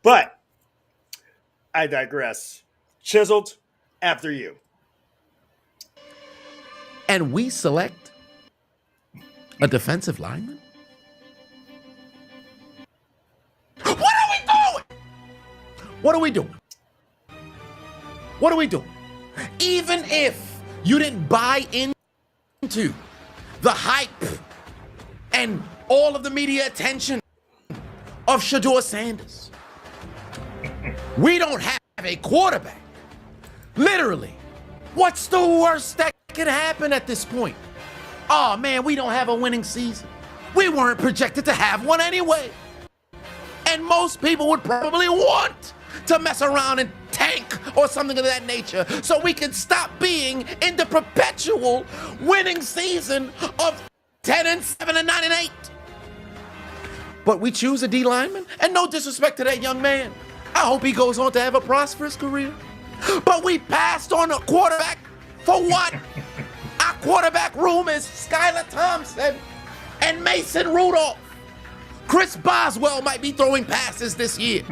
But I digress. Chiseled, after you. And we select a defensive lineman? What are we doing? What are we doing? What are we doing? Even if you didn't buy into the hype and all of the media attention of Shador Sanders, we don't have a quarterback. Literally, what's the worst that could happen at this point? Oh man, we don't have a winning season. We weren't projected to have one anyway. And most people would probably want to mess around and tank or something of that nature so we can stop being in the perpetual winning season of 10-7 and 9-8. But we choose a D lineman, and no disrespect to that young man. I hope he goes on to have a prosperous career. But we passed on a quarterback for what? Our quarterback room is Skylar Thompson and Mason Rudolph. Chris Boswell might be throwing passes this year.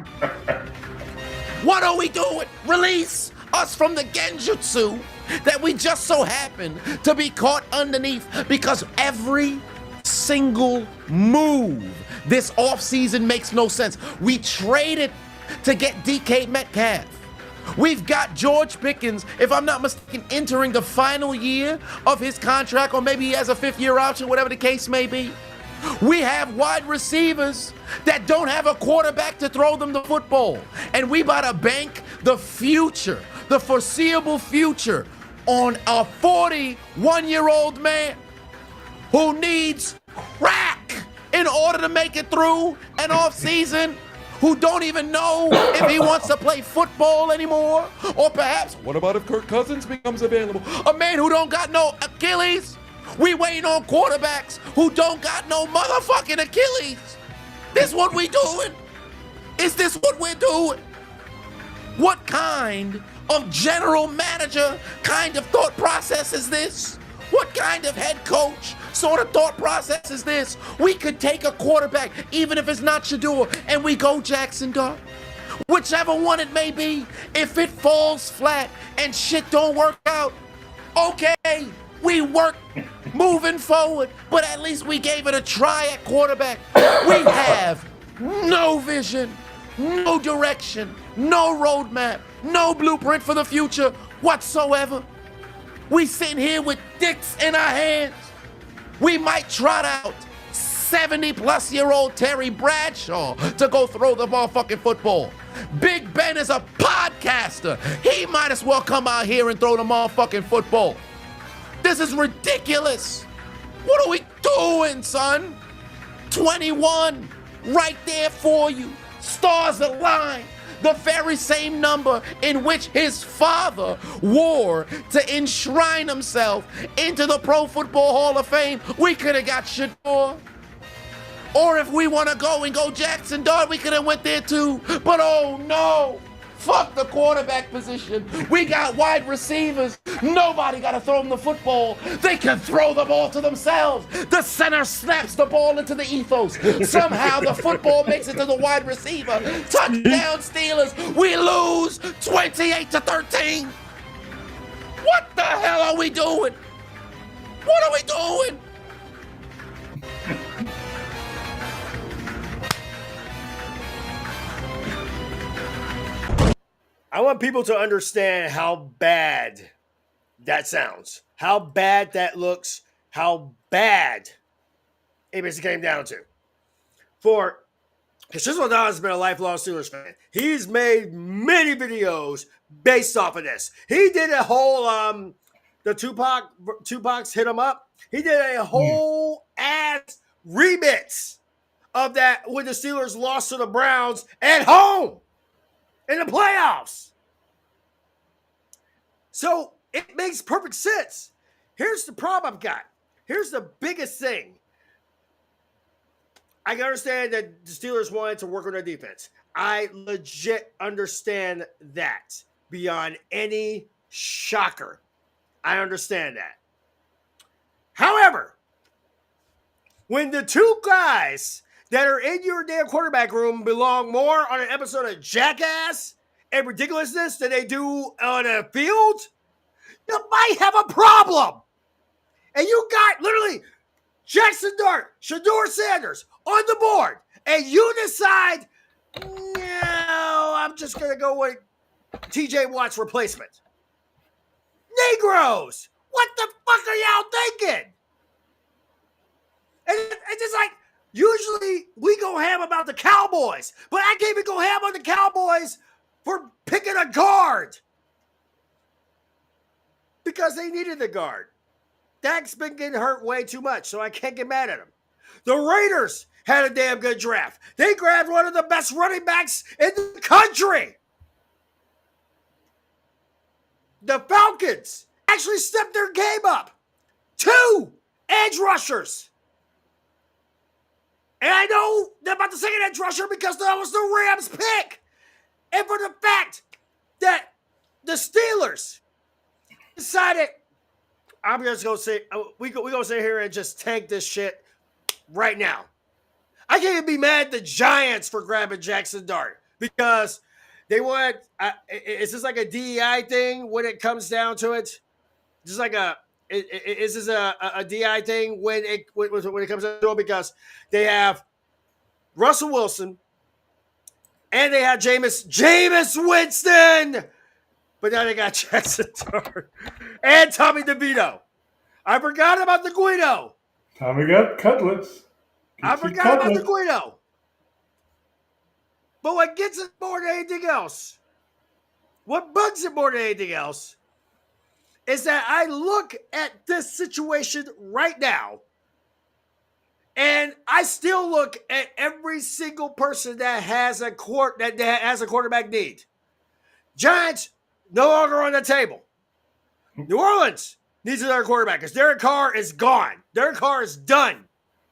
What are we doing? Release us from the genjutsu that we just so happen to be caught underneath, because every single move this offseason makes no sense. We traded to get DK Metcalf. We've got George Pickens, if I'm not mistaken, entering the final year of his contract, or maybe he has a 5th-year option, whatever the case may be. We have wide receivers that don't have a quarterback to throw them the football. And we about to bank the future, the foreseeable future, on a 41-year-old man who needs crack in order to make it through an offseason, who don't even know if he wants to play football anymore, or perhaps, what about if Kirk Cousins becomes available? A man who don't got no Achilles. We waiting on quarterbacks who don't got no motherfucking Achilles. This what we doing? Is this what we're doing? What kind of general manager kind of thought process is this? What kind of head coach sort of thought process is this? We could take a quarterback, even if it's not Shador, and we go Jackson Dart. Whichever one it may be, if it falls flat and shit don't work out, okay, we work moving forward, but at least we gave it a try at quarterback. We have no vision, no direction, no roadmap, no blueprint for the future whatsoever. We sitting here with dicks in our hands. We might trot out 70-plus-year-old Terry Bradshaw to go throw the motherfucking football. Big Ben is a podcaster. He might as well come out here and throw the motherfucking football. This is ridiculous. What are we doing, son? 21, right there for you. Stars align. The very same number in which his father wore to enshrine himself into the Pro Football Hall of Fame. We could have got Shador. Or if we want to go and go Jackson Dart, we could have went there too. But oh no, fuck the quarterback position. We got wide receivers. Nobody got to throw them the football. They can throw the ball to themselves. The center snaps the ball into the ethos. Somehow the football makes it to the wide receiver. Touchdown Steelers. We lose 28-13. What the hell are we doing? What are we doing? I want people to understand how bad that sounds, how bad that looks, how bad it basically came down to. Because Chisel Don has been a lifelong Steelers fan. He's made many videos based off of this. He did a whole, the Tupac's Hit 'Em Up. He did a whole ass remix of that when the Steelers lost to the Browns at home in the playoffs. So it makes perfect sense. Here's the problem I've got. Here's the biggest thing. I can understand that the Steelers wanted to work on their defense. I legit understand that beyond any shocker. I understand that. However, when the two guys that are in your damn quarterback room belong more on an episode of Jackass and ridiculousness than they do on a field, you might have a problem. And you got literally Jackson Dart, Shador Sanders on the board, and you decide, no, I'm just going to go with TJ Watt's replacement. Negroes, what the fuck are y'all thinking? And it's just like, usually we go ham about the Cowboys, but I can't even go ham on the Cowboys for picking a guard because they needed the guard. Dak's been getting hurt way too much, so I can't get mad at him. The Raiders had a damn good draft. They grabbed one of the best running backs in the country. The Falcons actually stepped their game up. 2 edge rushers. And I know they're about the second edge rusher because that was the Rams pick. And for the fact that the Steelers decided, I'm just going to say, we're going to sit here and just tank this shit right now. I can't even be mad at the Giants for grabbing Jackson Dart because they want, it's just like a DEI thing when it comes down to it. Just like is this a DI thing when it comes to it? Because they have Russell Wilson and they have Jameis Winston, but now they got Jackson Dart and Tommy DeVito. I forgot about the Guido. Tommy got cutlets. I forgot about the Guido. But what gets it more than anything else, what bugs it more than anything else, is that I look at this situation right now, and I still look at every single person that has a quarterback need. Giants no longer on the table. New Orleans needs another quarterback because Derek Carr is gone. Derek Carr is done.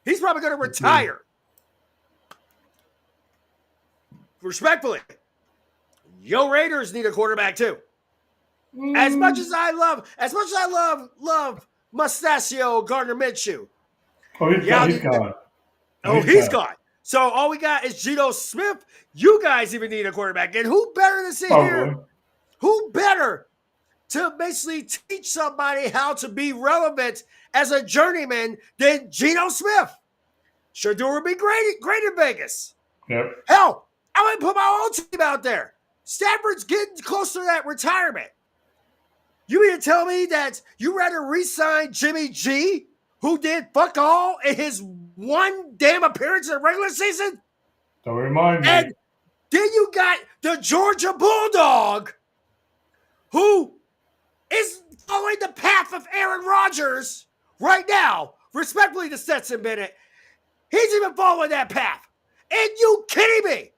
He's probably going to retire. Respectfully, yo Raiders need a quarterback too. As much as I love Mustachio Gardner Minshew. Oh, he's gone. He's gone. So all we got is Geno Smith. You guys even need a quarterback. And who better to sit here? Who better to basically teach somebody how to be relevant as a journeyman than Geno Smith? Shador would be great in Vegas. Yep. Hell, I might put my own team out there. Stafford's getting close to that retirement. You mean to tell me that you rather re-sign Jimmy G, who did fuck all in his one damn appearance in the regular season? Don't remind me. And then you got the Georgia Bulldog, who is following the path of Aaron Rodgers right now, respectfully to Stetson Bennett. He's even following that path. And you kidding me?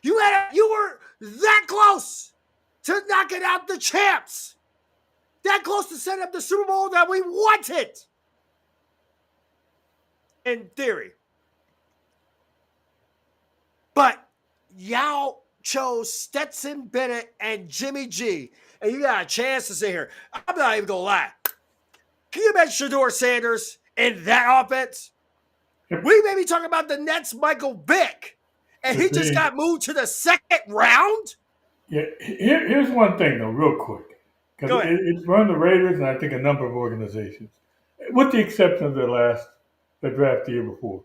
You were that close to knocking out the champs. That close to setting up the Super Bowl that we wanted. In theory. But y'all chose Stetson Bennett and Jimmy G. And you got a chance to sit here. I'm not even going to lie. Can you imagine Shador Sanders in that offense? We may be talking about the Nets' Michael Vick. And he just got moved to the second round? Yeah, here's one thing, though, real quick. Because it's run the Raiders and I think a number of organizations, with the exception of the draft the year before.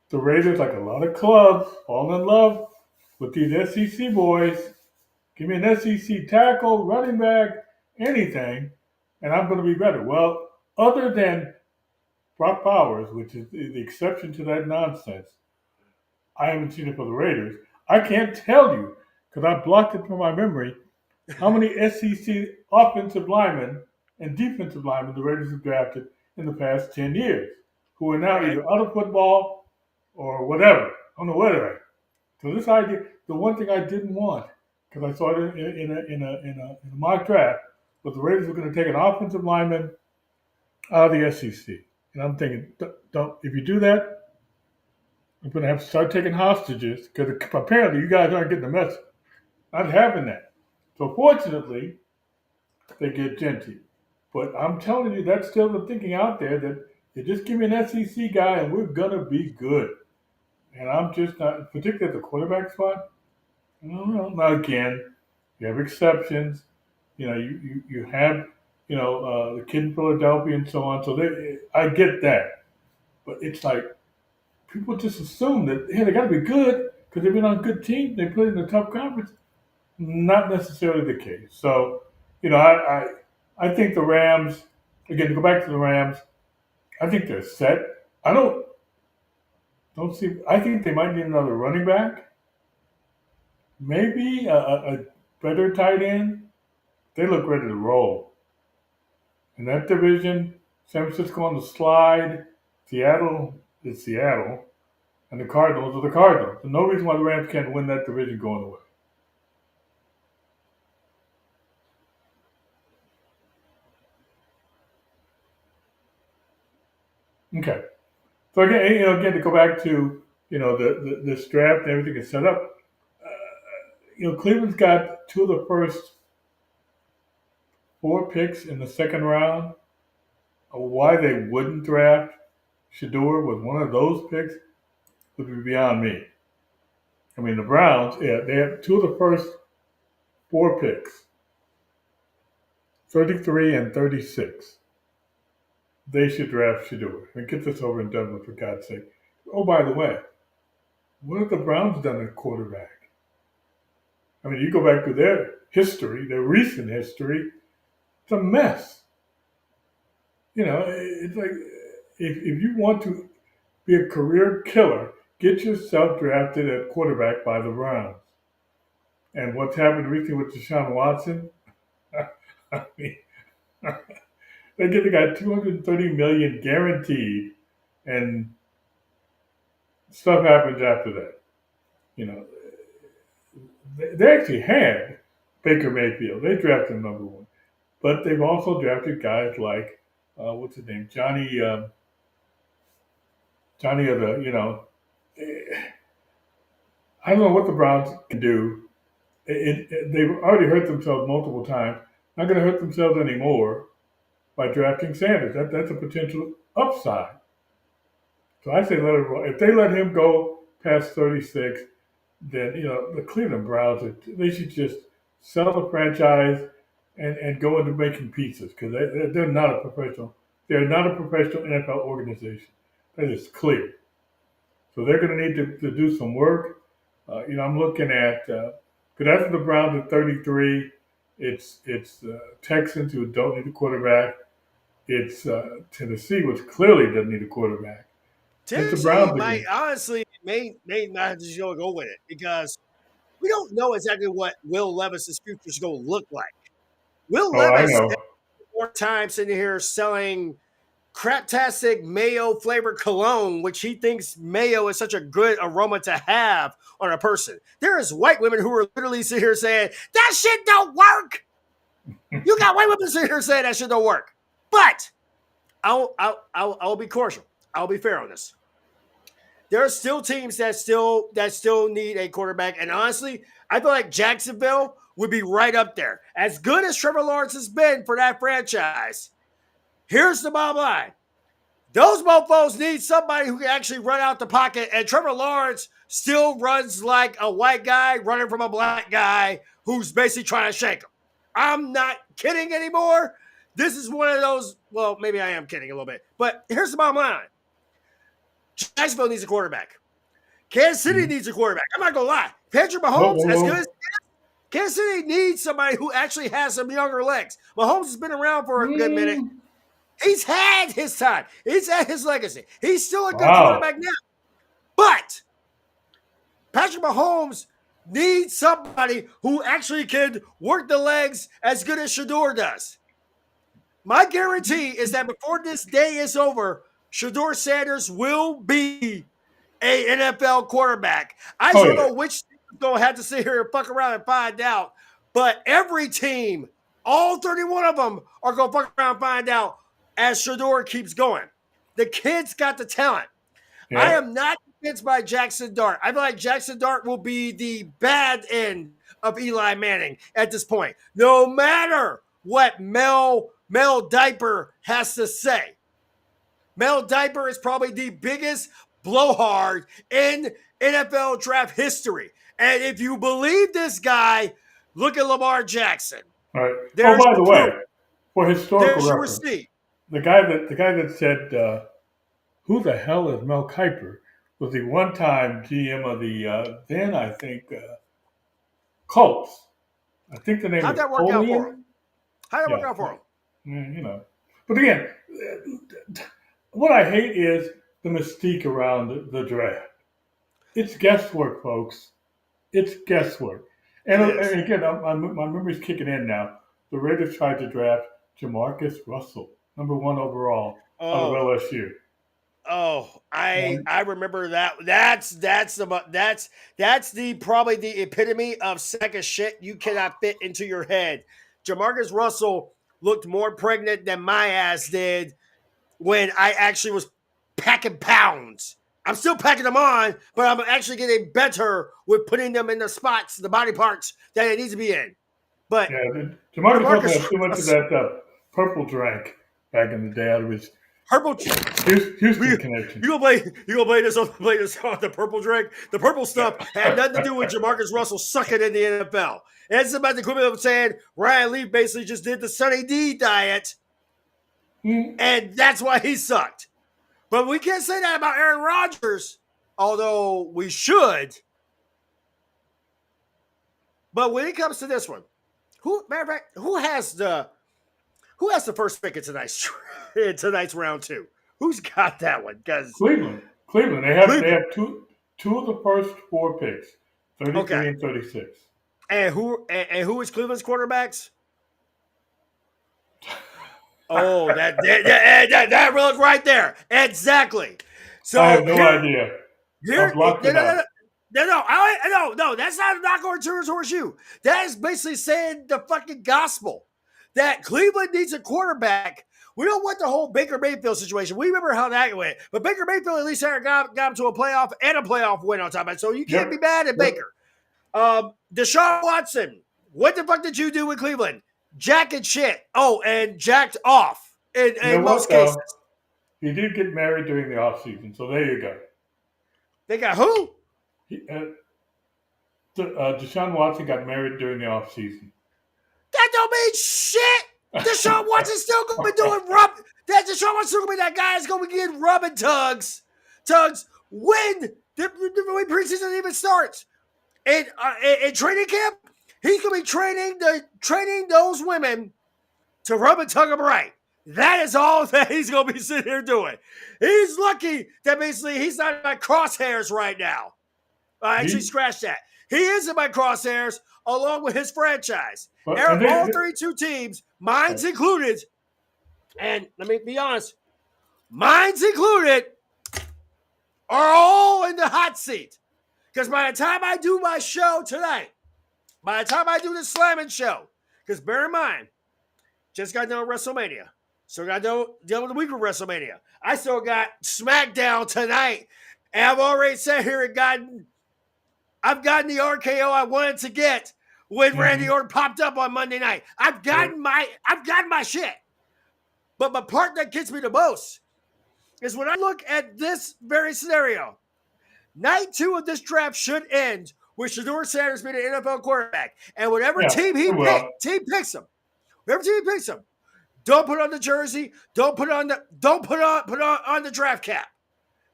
The Raiders, like a lot of clubs, fall in love with these SEC boys. Give me an SEC tackle, running back, anything, and I'm going to be better. Well, other than Brock Bowers, which is the exception to that nonsense, I haven't seen it for the Raiders. I can't tell you, because I blocked it from my memory, how many SEC offensive linemen and defensive linemen the Raiders have drafted in the past 10 years, who are now either out of football or whatever. I don't know where they're at. So this idea, the one thing I didn't want, because I saw it in a mock draft, was the Raiders were going to take an offensive lineman out of the SEC. And I'm thinking, don't if you do that, I'm going to have to start taking hostages, because apparently you guys aren't getting the message. Not having that. So fortunately, they get Genty. But I'm telling you, that's still the thinking out there that you just give me an SEC guy and we're going to be good. And I'm just not, particularly at the quarterback spot. Now again, you have exceptions. You know, you have, the kid in Philadelphia and so on. So I get that. But it's like, people just assume that, hey, they got to be good because they've been on good teams. They played in a tough conference. Not necessarily the case. So, I think the Rams, again, to go back to the Rams, I think they're set. I don't see, I think they might need another running back. Maybe a better tight end. They look ready to roll. In that division, San Francisco on the slide, Seattle is Seattle, and the Cardinals are the Cardinals. There's no reason why the Rams can't win that division going away. Okay. So again, to go back to, this draft and everything is set up, Cleveland's got two of the first 4 picks in the second round. Why they wouldn't draft Shador with one of those picks would be beyond me. I mean, the Browns, they have 2 of the first 4 picks, 33 and 36. they should draft Shador and get this over and done with, for God's sake. Oh, by the way, what have the Browns done at quarterback? I mean, you go back to their history, their recent history, it's a mess. You know, it's like if you want to be a career killer, get yourself drafted at quarterback by the Browns. And what's happened recently with Deshaun Watson? I mean, they give the guy $230 million guaranteed, and stuff happens after that. You know, they actually had Baker Mayfield. They drafted him number one, but they've also drafted guys like what's his name, Johnny of the, you know. I don't know what the Browns can do. They've already hurt themselves multiple times. Not going to hurt themselves anymore by drafting Sanders. That's a potential upside. So I say if they let him go past 36, then you know the Cleveland Browns, they should just sell the franchise and go into making pizzas because they're not a professional. They're not a professional NFL organization. That is clear. So they're going to need to do some work. You know, I'm looking at because after the Browns at 33, it's Texans who don't need a quarterback. It's Tennessee, which clearly doesn't need a quarterback. Tennessee might honestly may not just go with it because we don't know exactly what Will Levis's future is going to look like. Will Levis has more time sitting here selling craptastic mayo flavored cologne, which he thinks mayo is such a good aroma to have on a person. There is white women who are literally sitting here saying that shit don't work. You got white women sitting here saying that shit don't work. But I'll be cordial. I'll be fair on this. There are still teams that still need a quarterback, and honestly, I feel like Jacksonville would be right up there. As good as Trevor Lawrence has been for that franchise, here's the bottom line. Those mofos need somebody who can actually run out the pocket, and Trevor Lawrence still runs like a white guy running from a black guy who's basically trying to shake him. I'm not kidding anymore. This is one of those, well, maybe I am kidding a little bit, but here's the bottom line. Jacksonville needs a quarterback. Kansas City needs a quarterback. I'm not going to lie. Patrick Mahomes, as good as Kansas City needs somebody who actually has some younger legs. Mahomes has been around for a good minute. He's had his time. He's had his legacy. He's still a good quarterback now. But Patrick Mahomes needs somebody who actually can work the legs as good as Shador does. My guarantee is that before this day is over, Shador Sanders will be a NFL quarterback. I don't know which team is going to have to sit here and fuck around and find out, but every team, all 31 of them, are going to fuck around and find out as Shador keeps going. The kid's got the talent. Yeah. I am not convinced by Jackson Dart. I feel like Jackson Dart will be the bad end of Eli Manning at this point, no matter what Mel Diaper has to say. Mel Diaper is probably the biggest blowhard in NFL draft history. And if you believe this guy, look at Lamar Jackson. All right. Oh, by the way, for historical reference, receipt. The guy that said, who the hell is Mel Kiper, was the one-time GM of the then, I think, Colts. I think the name How'd that work out for him? How'd that work out for him? You know. But again, what I hate is the mystique around the draft. It's guesswork, folks. It's guesswork. And again, my memory's kicking in now. The Raiders tried to draft Jamarcus Russell, number 1 overall out of LSU. Oh, I remember that. That's probably the epitome of sack of shit you cannot fit into your head. Jamarcus Russell looked more pregnant than my ass did when I actually was packing pounds. I'm still packing them on, but I'm actually getting better with putting them in the spots, the body parts that it needs to be in. But Jamarcus Russell had too much of that purple drink back in the day out of his Houston connection. You gonna play this on the purple drink? The purple stuff had nothing to do with Jamarcus Russell sucking in the NFL. It's about the equivalent of saying Ryan Leaf basically just did the Sunny D diet. And that's why he sucked. But we can't say that about Aaron Rodgers, although we should. But when it comes to this one, matter of fact, who has the first pick in tonight's round 2? Who's got that one? Because Cleveland. They have two of the first 4 picks, 33 and 36. And who is Cleveland's quarterbacks? Oh, that look right there. Exactly. So I have no idea. No, that's not a knock on Turner's horseshoe. That is basically saying the fucking gospel that Cleveland needs a quarterback. We don't want the whole Baker Mayfield situation. We remember how that went. But Baker Mayfield at least got him to a playoff and a playoff win on top of it. So you can't be mad at Baker. Deshaun Watson, what the fuck did you do with Cleveland? Jack and shit. Oh, and jacked off in most cases. He did get married during the offseason, so there you go. They got who? Deshaun Watson got married during the offseason. That don't mean shit. Deshaun Watson's still going to be doing Deshaun Watson's going to be that guy that's going to be getting rubbing tugs when the preseason even starts. In training camp, he's going to be training those women to rub and tug them right. That is all that he's going to be sitting here doing. He's lucky that basically he's not in my crosshairs right now. I actually scratched that. He is in my crosshairs along with his franchise. All 32 teams, mine's included, and let me be honest, mine's included, are all in the hot seat. Because by the time I do my show tonight, by the time I do the slamming show, because bear in mind, just got done with WrestleMania. Still got done with the week of WrestleMania. I still got SmackDown tonight. And I've already sat here and I've gotten the RKO I wanted to get when Randy Orton popped up on Monday night. I've gotten my shit. But the part that gets me the most is when I look at this very scenario. Night 2 of this draft should end with Shedeur Sanders being an NFL quarterback. And whatever team picks him. Whatever team picks him. Don't put on the jersey. Don't put on the draft cap.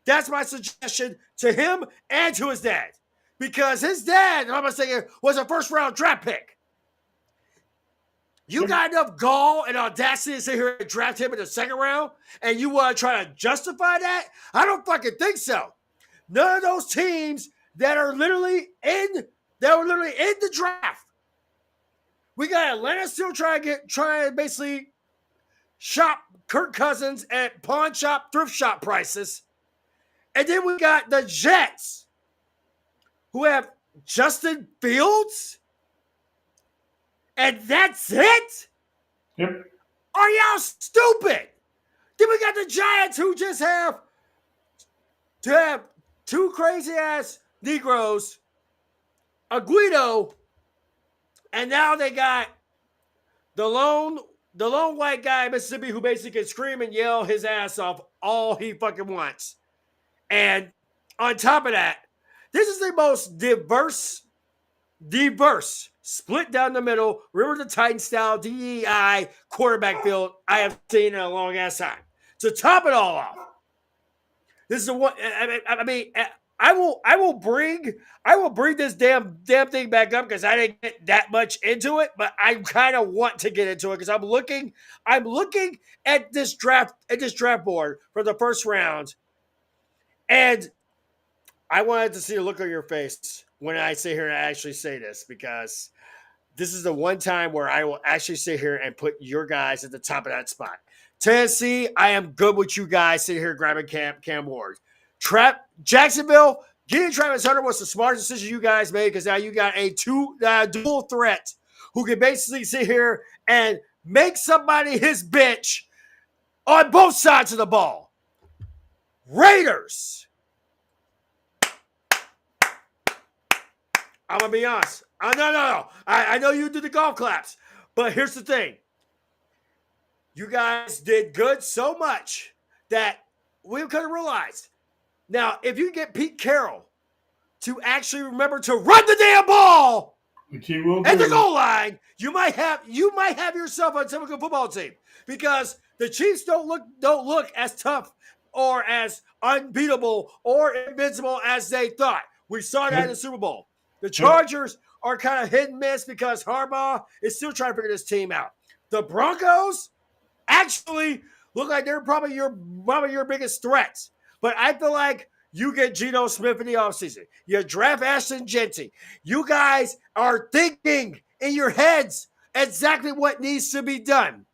That's my suggestion to him and to his dad. Because his dad, if I'm mistaken, was a first-round draft pick. You got enough gall and audacity to sit here and draft him in the second round, and you want to try to justify that? I don't fucking think so. None of those teams that are literally in the draft. We got Atlanta still trying to basically shop Kirk Cousins at pawn shop, thrift shop prices. And then we got the Jets, who have Justin Fields. And that's it? Yep. Are y'all stupid? Then we got the Giants, who just have two crazy-ass Negroes, a Guido, and now they got the lone white guy in Mississippi who basically can scream and yell his ass off all he fucking wants. And on top of that, this is the most diverse, split down the middle, River to Titan style DEI quarterback field I have seen in a long ass time. To top it all off, this is the one. I mean, I will bring this damn thing back up because I didn't get that much into it, but I kind of want to get into it because I'm looking at this draft board for the first round, and I wanted to see a look on your face when I sit here and actually say this, because this is the one time where I will actually sit here and put your guys at the top of that spot. Tennessee, I am good with you guys sitting here grabbing Cam Ward. Jacksonville, getting Travis Hunter was the smartest decision you guys made, because now you got a dual threat who can basically sit here and make somebody his bitch on both sides of the ball. Raiders. I'm going to be honest. No. I know you do the golf claps, but here's the thing. You guys did good so much that we could have realized. Now, if you get Pete Carroll to actually remember to run the damn ball, Which he will At the do. goal line, you might have yourself a typical football team because the Chiefs don't look as tough or as unbeatable or invincible as they thought. We saw that in the Super Bowl. The Chargers are kind of hit and miss because Harbaugh is still trying to figure this team out. The Broncos actually look like they're probably your biggest threats. But I feel like you get Geno Smith in the offseason. You draft Ashton Genty. You guys are thinking in your heads exactly what needs to be done.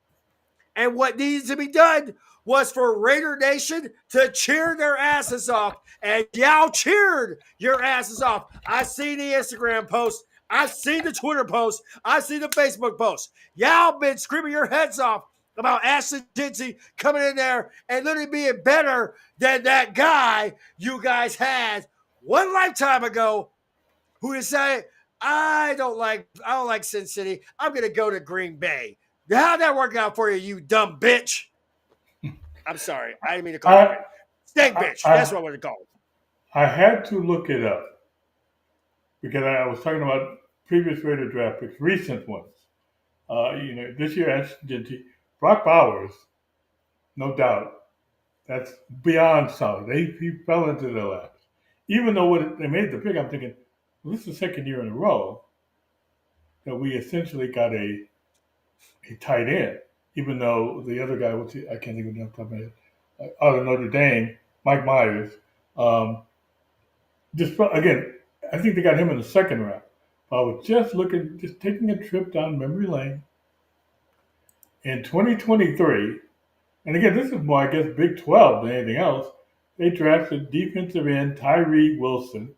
And what needs to be done was for Raider Nation to cheer their asses off. And y'all cheered your asses off. I see the Instagram post. I've seen the Twitter post. I've seen the Facebook post. Y'all been screaming your heads off about Ashton Genty coming in there and literally being better than that guy you guys had one lifetime ago who decided, I don't like Sin City. I'm gonna go to Green Bay. How'd that work out for you, you dumb bitch? I'm sorry. I didn't mean to call you stank bitch. That's what I wanted to call it. I had to look it up because I was talking about previous Raider draft picks, recent ones. This year, Ashton Genty, Brock Bowers, no doubt. That's beyond solid. He fell into their laps. Even though they made the pick, I'm thinking, well, this is the second year in a row that we essentially got a tight end. Even though the other guy, I can't even know off the top of my head, out of Notre Dame, Mike Myers. Again, I think they got him in the second round. I was just taking a trip down memory lane. In 2023, and again, this is more, I guess, Big 12 than anything else, they drafted defensive end Tyree Wilson.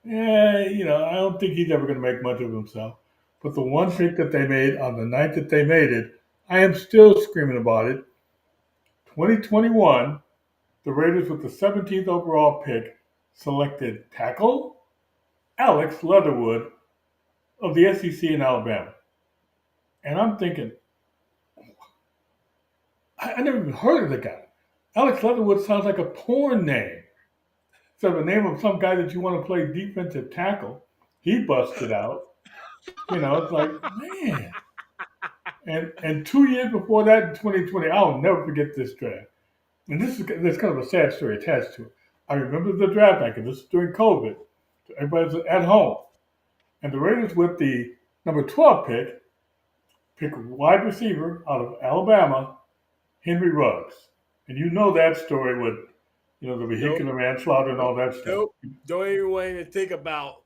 I don't think he's ever going to make much of himself. But the one pick that they made on the night that they made it, I am still screaming about it. 2021, the Raiders with the 17th overall pick selected tackle Alex Leatherwood of the SEC in Alabama. And I'm thinking, I never even heard of the guy. Alex Leatherwood sounds like a porn name. So the name of some guy that you want to play defensive tackle, he busted out. It's like, man. And 2 years before that, in 2020, I'll never forget this draft. And there's kind of a sad story attached to it. I remember the draft night, because this was during COVID. So everybody's at home. And the Raiders with the number 12 pick wide receiver out of Alabama, Henry Ruggs. And you know that story with, the vehicular manslaughter and all that stuff. Nope. Don't even want to think about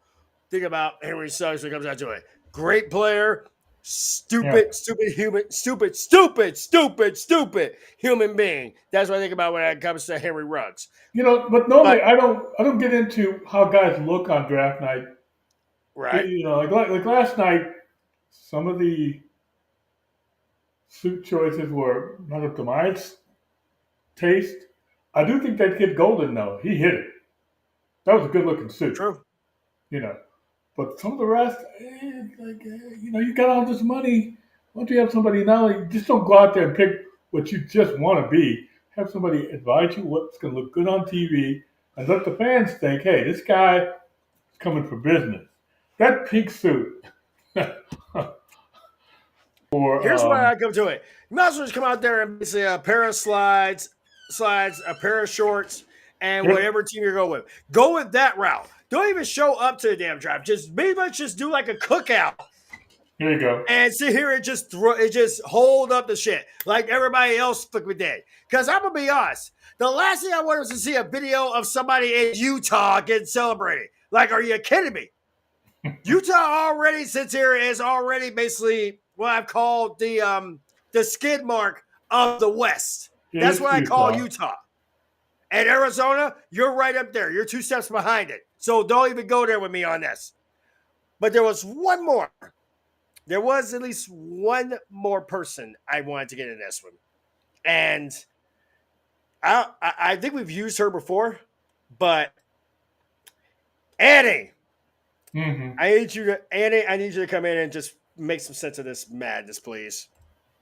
Henry Suggs when it comes down to it. Great player, stupid human being. That's what I think about when it comes to Henry Ruggs. But normally I don't get into how guys look on draft night. Right. Like last night, some of the suit choices were not up to my taste. I do think that kid Golden, though, he hit it. That was a good-looking suit. True. But some of the rest, you got all this money. Why don't you have somebody just don't go out there and pick what you just want to be. Have somebody advise you what's going to look good on TV and let the fans think, hey, this guy is coming for business. That pink suit. Here's why I come to it. You might as well just come out there and basically a pair of slides, a pair of shorts, and whatever team you're going with. Go with that route. Don't even show up to the damn draft. Just do like a cookout. Here you go. And sit here and just hold up the shit like everybody else fucking did. Because I'm gonna be honest, the last thing I wanted was to see a video of somebody in Utah getting celebrated. Like, are you kidding me? Utah already sits here is already basically what I've called the skid mark of the West. That's what I call Utah. And Arizona, you're right up there. You're 2 steps behind it. So don't even go there with me on this. But there was one more. There was at least one more person I wanted to get in this one. And I think we've used her before, but Annie. Mm-hmm. I need you to come in and just make some sense of this madness, please.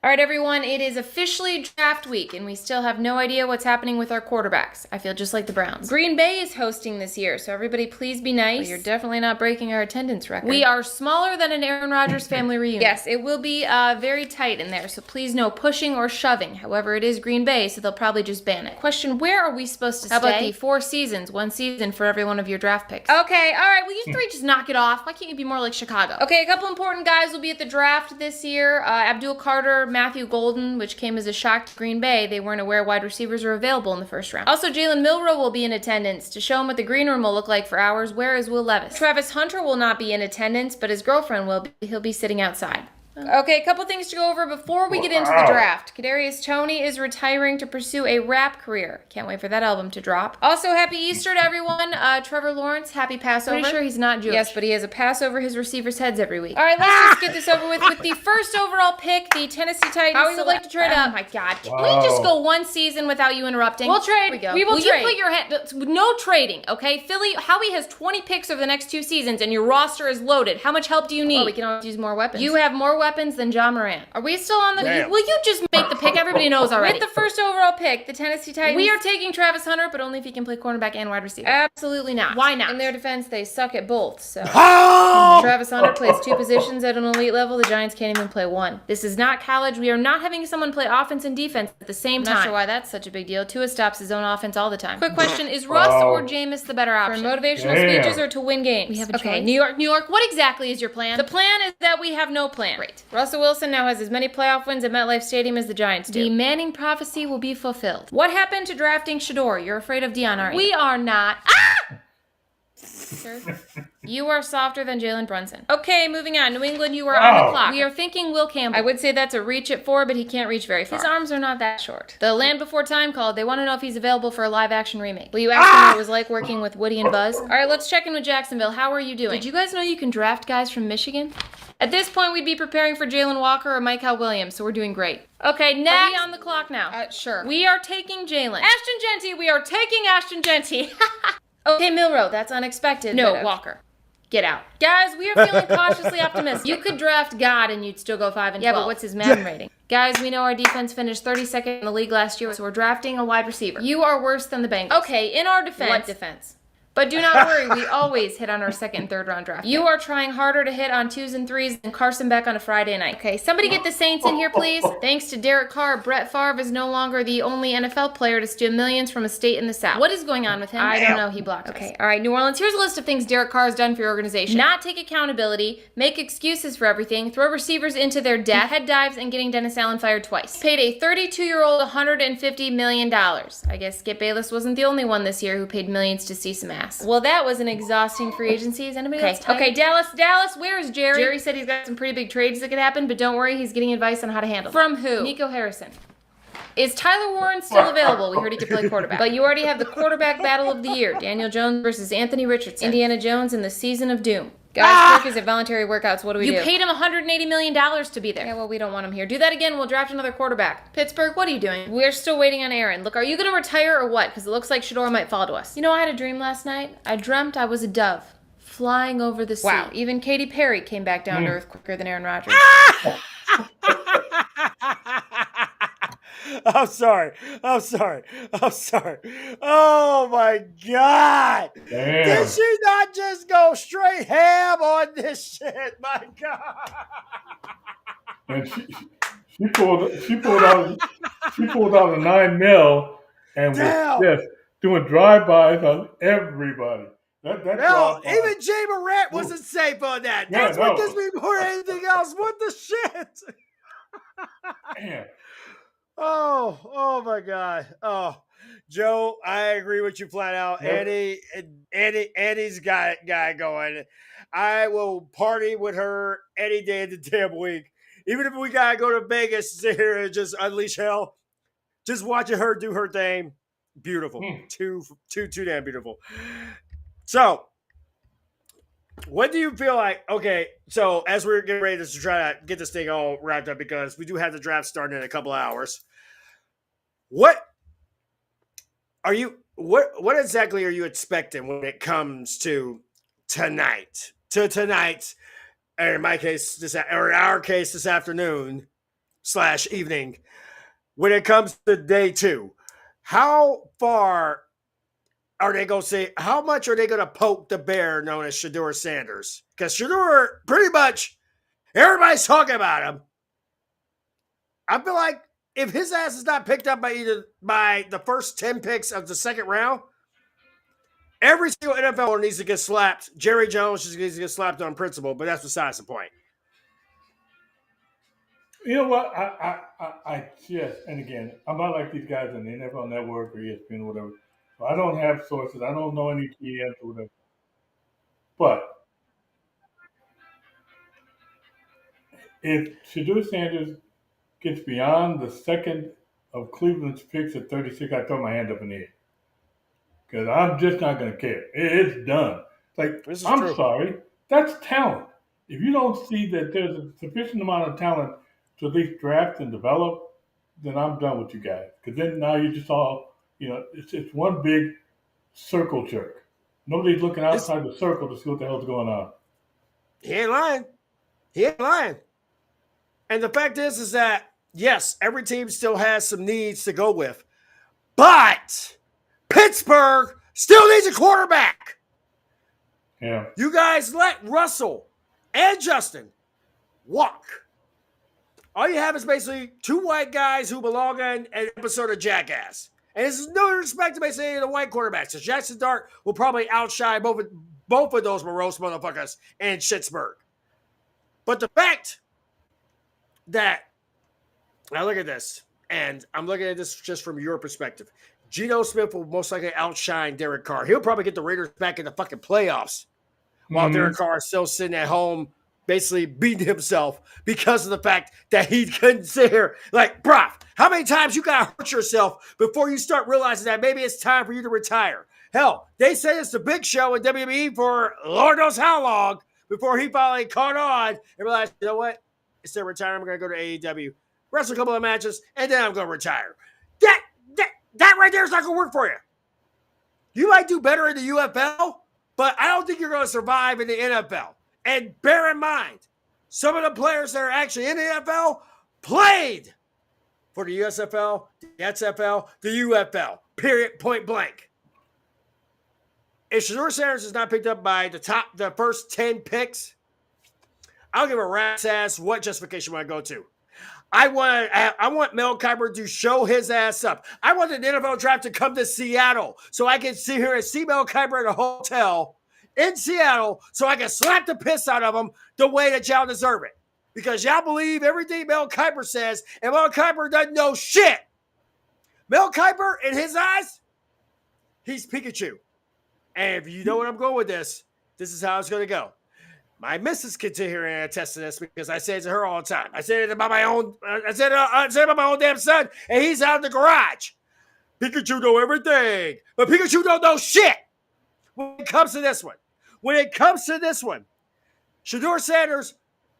All right, everyone, it is officially draft week, and we still have no idea what's happening with our quarterbacks. I feel just like the Browns. Green Bay is hosting this year, so everybody please be nice. Well, you're definitely not breaking our attendance record. We are smaller than an Aaron Rodgers family reunion. Yes, it will be very tight in there, so please no pushing or shoving. However, it is Green Bay, so they'll probably just ban it. Question, where are we supposed to stay? How about the 4 seasons, 1 season for every one of your draft picks? Okay, all right, well, you three just knock it off. Why can't you be more like Chicago? Okay, a couple important guys will be at the draft this year. Abdul Carter, Matthew Golden, which came as a shock to Green Bay. They weren't aware wide receivers were available in the first round. Also, Jalen Milroe will be in attendance. To show him what the green room will look like for hours, where is Will Levis? Travis Hunter will not be in attendance, but his girlfriend will be. He'll be sitting outside. Okay, a couple things to go over before we get into the draft. Kadarius Toney is retiring to pursue a rap career. Can't wait for that album to drop. Also, happy Easter to everyone. Trevor Lawrence, happy Passover. Pretty sure he's not Jewish. Yes, but he has a pass over his receivers' heads every week. All right, let's just get this over with. With the first overall pick, the Tennessee Titans. How we would like to trade up. Oh my God. Can we just go 1 season without you interrupting? We'll trade. We will trade. You put your hand, no trading, okay? Philly, Howie has 20 picks over the next 2 seasons, and your roster is loaded. How much help do you need? Well, we can always use more weapons. You have more weapons than John Morant. Are we still on the... Will you just make the pick? Everybody knows already. With the first overall pick, the Tennessee Titans... We are taking Travis Hunter, but only if he can play cornerback and wide receiver. Absolutely not. Why not? In their defense, they suck at both, so... Travis Hunter plays 2 positions at an elite level. The Giants can't even play 1. This is not college. We are not having someone play offense and defense at the same time. Not sure why that's such a big deal. Tua stops his own offense all the time. Quick question, is Russ or Jameis the better option? For motivational speeches or to win games? We have a choice. New York, what exactly is your plan? The plan is that we have no plan. Great. Russell Wilson now has as many playoff wins at MetLife Stadium as the Giants do. The Manning prophecy will be fulfilled. What happened to drafting Shador? You're afraid of Deion, aren't you? We are not. Ah! Sir, you are softer than Jalen Brunson. Okay, moving on. New England, you are on the clock. We are thinking Will Campbell. I would say that's a reach at 4, but he can't reach very far. His arms are not that short. The Land Before Time called. They want to know if he's available for a live-action remake. Will you ask him what it was like working with Woody and Buzz? All right, let's check in with Jacksonville. How are you doing? Did you guys know you can draft guys from Michigan? At this point, we'd be preparing for Jalen Walker or Michael Williams, so we're doing great. Okay, next. Are we on the clock now? Sure. We are taking Jalen. Ashton Genty, we are taking Ashton Genty. Okay, Milroe, that's unexpected. No, Walker. Get out. Guys, we are feeling cautiously optimistic. You could draft God and you'd still go 5 and 12. Yeah, but what's his Madden rating? Guys, we know our defense finished 32nd in the league last year, so we're drafting a wide receiver. You are worse than the Bengals. Okay, in our defense. What defense? But do not worry, we always hit on our 2nd and 3rd round draft. You are trying harder to hit on 2s and 3s than Carson Beck on a Friday night. Okay, somebody get the Saints in here, please. Thanks to Derek Carr, Brett Favre is no longer the only NFL player to steal millions from a state in the South. What is going on with him? I don't know, he blocked us. Okay, all right, New Orleans, here's a list of things Derek Carr has done for your organization. Not take accountability, make excuses for everything, throw receivers into their death, head dives, and getting Dennis Allen fired twice. Paid a 32-year-old $150 million. I guess Skip Bayless wasn't the only one this year who paid millions to see some ass. Well, that was an exhausting free agency. Is anybody else tired? Okay, Dallas, where is Jerry? Jerry said he's got some pretty big trades that could happen, but don't worry, he's getting advice on how to handle them. From who? Nico Harrison. Is Tyler Warren still available? We heard he could play quarterback. But you already have the quarterback battle of the year. Daniel Jones versus Anthony Richardson. Indiana Jones in the season of doom. Guys, Kirk is at voluntary workouts. What do we do? You paid him $180 million to be there. Yeah, well, we don't want him here. Do that again, we'll draft another quarterback. Pittsburgh, what are you doing? We're still waiting on Aaron. Look, are you going to retire or what? Because it looks like Shador might fall to us. You know, I had a dream last night. I dreamt I was a dove flying over the sea. Wow. Even Katy Perry came back down to earth quicker than Aaron Rodgers. I'm sorry. Oh my God. Damn. Did she not just go straight ham on this shit? My God. And she pulled out a 9 mil and was just doing drive-bys on everybody. No, even Jay Morant wasn't safe on that. That's what gives me more than anything else. What the shit? Man. Oh my God. Oh, Joe, I agree with you flat out. Yep. Annie's got guy going. I will party with her any day of the damn week. Even if we gotta go to Vegas here and just unleash hell, just watching her do her thing, beautiful. Too damn beautiful. So, what do you feel like? Okay, so as we're getting ready to try to get this thing all wrapped up, because we do have the draft starting in a couple of hours. What exactly are you expecting when it comes to tonight? Or in my case, or in our case, this afternoon, afternoon/evening when it comes to day 2. How far are they going to say? How much are they going to poke the bear known as Shedeur Sanders? Because Shedeur, pretty much, everybody's talking about him. I feel like if his ass is not picked up by the first 10 picks of the second round, every single NFL needs to get slapped. Jerry Jones just needs to get slapped on principle, but that's besides the point. You know what? I just, and again, I'm not like these guys on the NFL Network or ESPN or whatever. So I don't have sources. I don't know any GMs or whatever. But if Shedeur Sanders gets beyond the second of Cleveland's picks at 36, I throw my hand up in the air. Because I'm just not going to care. It's done. Like, I'm true. sorry. That's talent. If you don't see that there's a sufficient amount of talent to at least draft and develop, then I'm done with you guys. Because then now you just all, it's one big circle jerk. Nobody's looking outside the circle to see what the hell's going on. He ain't lying. He ain't lying. And the fact is that, yes, every team still has some needs to go with. But Pittsburgh still needs a quarterback. Yeah. You guys let Russell and Justin walk. All you have is basically two white guys who belong in an episode of Jackass. And there's no respect to basically any of the white quarterbacks. So Jackson Dart will probably outshine both of those morose motherfuckers in Schittsburg. But the fact that, now look at this, and I'm looking at this just from your perspective. Geno Smith will most likely outshine Derek Carr. He'll probably get the Raiders back in the fucking playoffs while Derek Carr is still sitting at home basically beating himself because of the fact that he couldn't sit here. Like, bruh, how many times you got to hurt yourself before you start realizing that maybe it's time for you to retire? Hell, they say it's the big show in WWE for Lord knows how long before he finally caught on and realized, you know what? Instead of retiring, I'm going to go to AEW, wrestle a couple of matches, and then I'm going to retire. That right there is not going to work for you. You might do better in the UFL, but I don't think you're going to survive in the NFL. And bear in mind, some of the players that are actually in the NFL played for the USFL, the XFL, the UFL, period, point blank. If Shedeur Sanders is not picked up by the first 10 picks, I'll give a rat's ass what justification would I go to. I want Mel Kiper to show his ass up. I want the NFL draft to come to Seattle so I can sit here and see Mel Kiper at a hotel in Seattle so I can slap the piss out of him the way that y'all deserve it. Because y'all believe everything Mel Kiper says, and Mel Kiper doesn't know shit. Mel Kiper, in his eyes, he's Pikachu. And if you know what I'm going with this is how it's going to go. My missus can sit here and attest to this because I say it to her all the time. I said it about my own. I said it about my own damn son, and he's out in the garage. Pikachu know everything, but Pikachu don't know shit. When it comes to this one, Shedeur Sanders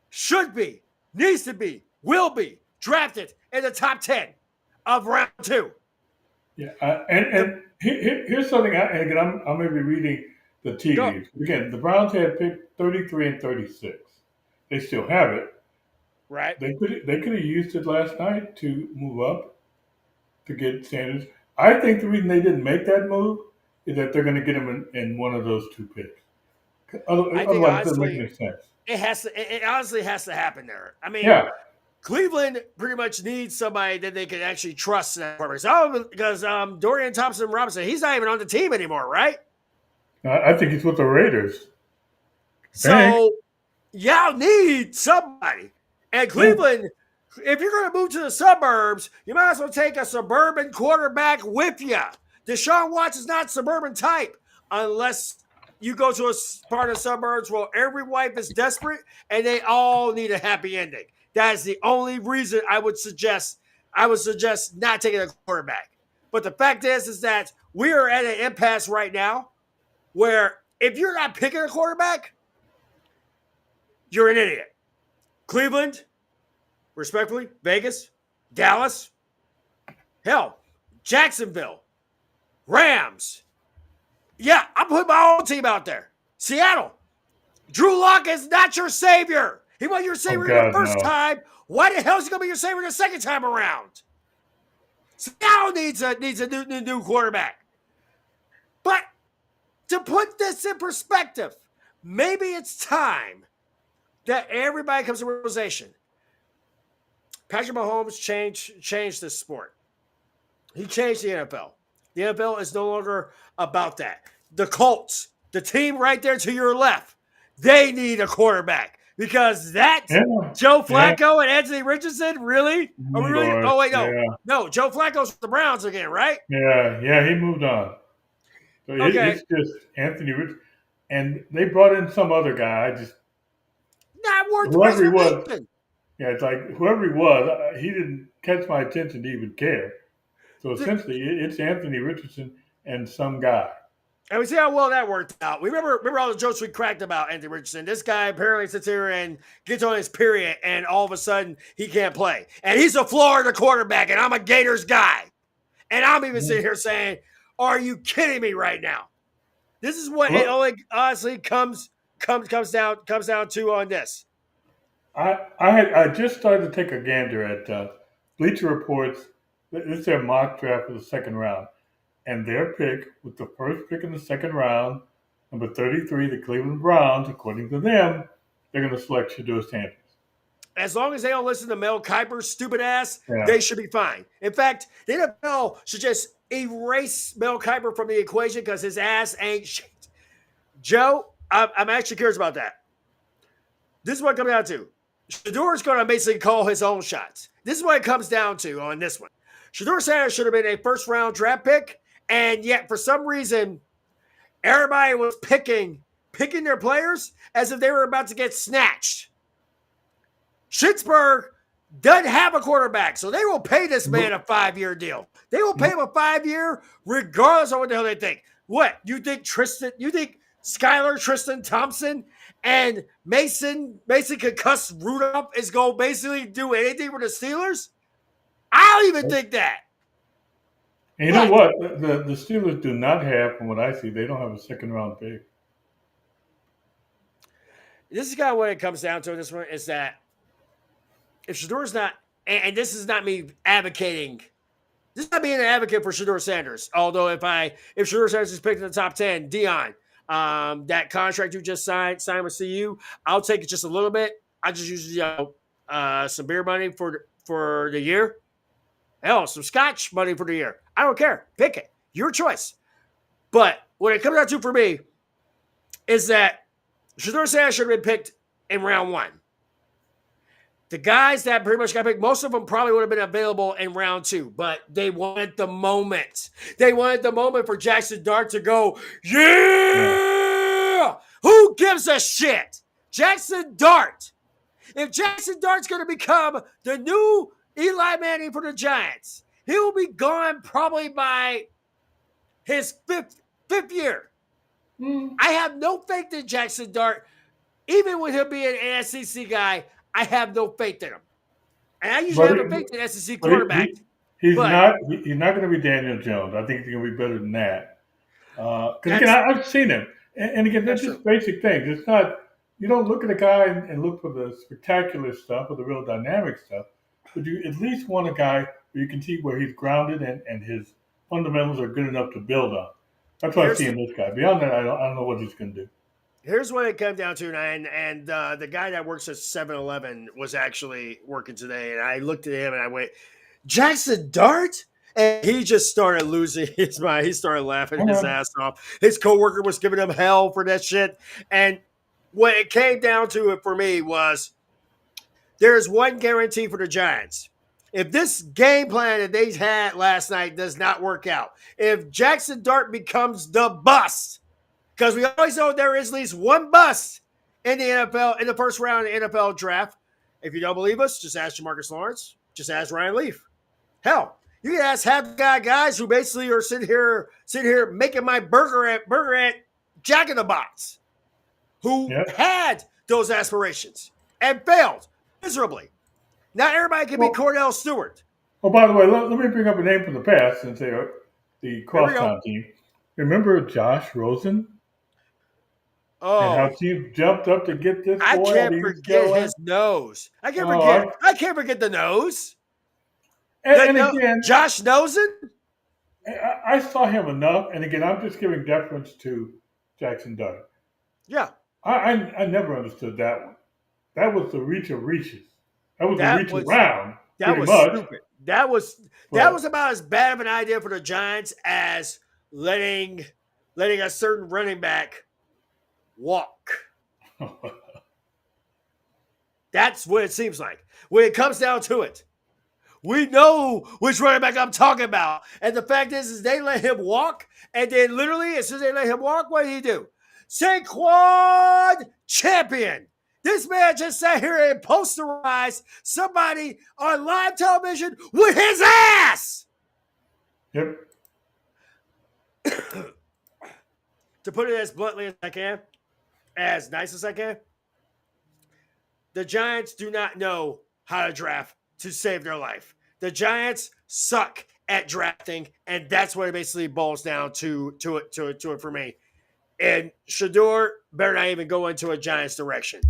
should be, needs to be, will be drafted in the top 10 of round 2. Yeah, and here's something. Again, I'm going to be reading the tea leaves. Again, the Browns had picked 33 and 36. They still have it. Right. They could have used it last night to move up to get Sanders. I think the reason they didn't make that move is that they're going to get him in one of those 2 picks. Otherwise, it doesn't make any sense. It honestly has to happen there. I mean, Cleveland pretty much needs somebody that they can actually trust in that quarterback. Because Dorian Thompson-Robinson, he's not even on the team anymore, right? I think he's with the Raiders. So y'all need somebody. And Cleveland, if you're going to move to the suburbs, you might as well take a suburban quarterback with you. Deshaun Watson's not suburban type unless you go to a part of the suburbs where every wife is desperate and they all need a happy ending. That is the only reason I would suggest not taking a quarterback. But the fact is that we are at an impasse right now where if you're not picking a quarterback, you're an idiot. Cleveland, respectfully, Vegas, Dallas, hell, Jacksonville, Rams. Yeah, I'm putting my own team out there. Seattle. Drew Lock is not your savior. He was your receiver God, the first no. time. Why the hell is he going to be your receiver the second time around? Seattle needs a new quarterback. But to put this in perspective, maybe it's time that everybody comes to realization. Patrick Mahomes changed this sport. He changed the NFL. The NFL is no longer about that. The Colts, the team right there to your left, they need a quarterback because Joe Flacco and Anthony Richardson, really? Are we really? Lord, Oh, wait, no. yeah. No, Joe Flacco's with the Browns again, right? Yeah, he moved on. So Okay. it's just Anthony Rich, and they brought in some other guy. Not worth the whoever he was. presentation. Yeah, it's like whoever he was, he didn't catch my attention to even care. So essentially, it's Anthony Richardson and some guy. And we see how well that worked out. We remember all the jokes we cracked about Anthony Richardson. This guy apparently sits here and gets on his period, and all of a sudden he can't play. And he's a Florida quarterback, and I'm a Gators guy. And I'm even sitting here saying, "Are you kidding me right now?" This is what it only honestly comes down to on this. I just started to take a gander at Bleacher Reports. This is their mock draft for the second round. And their pick, with the first pick in the second round, number 33, the Cleveland Browns, according to them, they're going to select Shedeur Sanders. As long as they don't listen to Mel Kiper's stupid ass, they should be fine. In fact, the NFL should just erase Mel Kiper from the equation because his ass ain't shit. Joe, I'm actually curious about that. This is what it comes down to. Shedeur is going to basically call his own shots. This is what it comes down to on this one. Shedeur Sanders should have been a first-round draft pick, and yet for some reason, everybody was picking their players as if they were about to get snatched. Schittsburg doesn't have a quarterback, so they will pay this man a 5-year deal. They will pay him a 5-year regardless of what the hell they think. What? You think Skylar, Tristan Thompson, and Mason could cuss Rudolph is going to basically do anything for the Steelers? I don't even think that. And you know what? The Steelers do not have, from what I see, they don't have a second-round pick. This is kind of what it comes down to in this one, is that if Shedeur's not, and this is not me advocating, this is not being an advocate for Shedeur Sanders. Although if Shedeur Sanders is picked in the top 10, Dion, that contract you just signed with CU, I'll take it just a little bit. I just use some beer money for the year. Hell, some scotch money for the year. I don't care. Pick it. Your choice. But what it comes down to for me is that Shedeur Sanders should have been picked in round 1. The guys that pretty much got picked, most of them probably would have been available in round 2, but they wanted the moment. They wanted the moment for Jackson Dart to go, yeah! Who gives a shit? Jackson Dart. If Jackson Dart's going to become the new Eli Manning for the Giants, he will be gone probably by his fifth year. I have no faith in Jackson Dart. Even with him being an SEC guy, I have no faith in him. And I usually have no faith in SEC quarterback. He's not going to be Daniel Jones. I think he's going to be better than that. Because again, I've seen him. And again, that's just basic things. It's not, you don't look at a guy and look for the spectacular stuff or the real dynamic stuff. But you at least want a guy where you can see where he's grounded and his fundamentals are good enough to build on. That's what I see in this guy. Beyond that, I don't know what he's going to do. Here's what it comes down to, and the guy that works at 7-Eleven was actually working today, and I looked at him and I went, Jackson Dart? And he just started losing his mind. He started laughing his ass off. His coworker was giving him hell for that shit. And what it came down to it for me was there's one guarantee for the Giants. If this game plan that they had last night does not work out, if Jackson Dart becomes the bust, because we always know there is at least one bust in the NFL in the first round of the NFL draft. If you don't believe us, just ask Jamarcus Lawrence. Just ask Ryan Leaf. Hell, you can ask half the guys who basically are sitting here making my burger at Jack in the Box, who had those aspirations and failed miserably. Not everybody can be Cordell Stewart. Oh, by the way, let me bring up a name from the past since they are the crosstown team. Remember Josh Rosen? And how Oh, teams jumped up to get this I boy and can't he was forget going. his nose. I can't Oh, forget. I can't forget the nose. and again, Josh Nosen. I saw him enough. And again, I'm just giving deference to Jackson Dart. Yeah, I never understood that one. That was the reach of reaches. That was the that reach was around, that pretty was much. stupid. That was about as bad of an idea for the Giants as letting a certain running back walk. That's what it seems like. When it comes down to it, we know which running back I'm talking about. And the fact is they let him walk, and then literally, as soon as they let him walk, what did he do? Saquon champion. This man just sat here and posterized somebody on live television with his ass. Yep. To put it as bluntly as I can, as nice as I can, the Giants do not know how to draft to save their life. The Giants suck at drafting, and that's what it basically boils down to it for me. And Shador better not even go into a Giants direction.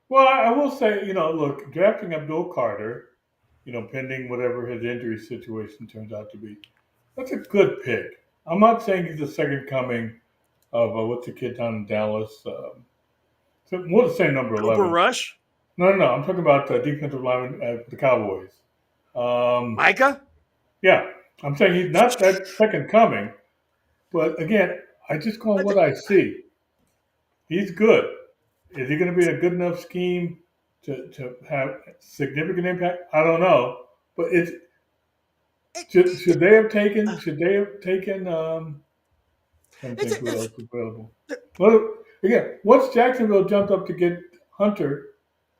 Well, I will say, look, drafting Abdul Carter, pending whatever his injury situation turns out to be, that's a good pick. I'm not saying he's the second coming of what's the kid down in Dallas? More the same number 11. Cooper Rush? No. I'm talking about defensive lineman at the Cowboys. Micah? Yeah, I'm saying he's not that second coming. But again, I just go on what I see. He's good. Is he going to be a good enough scheme to have significant impact? I don't know. But should they have taken? I'm thinking what else is available. Well, again, once Jacksonville jumped up to get Hunter,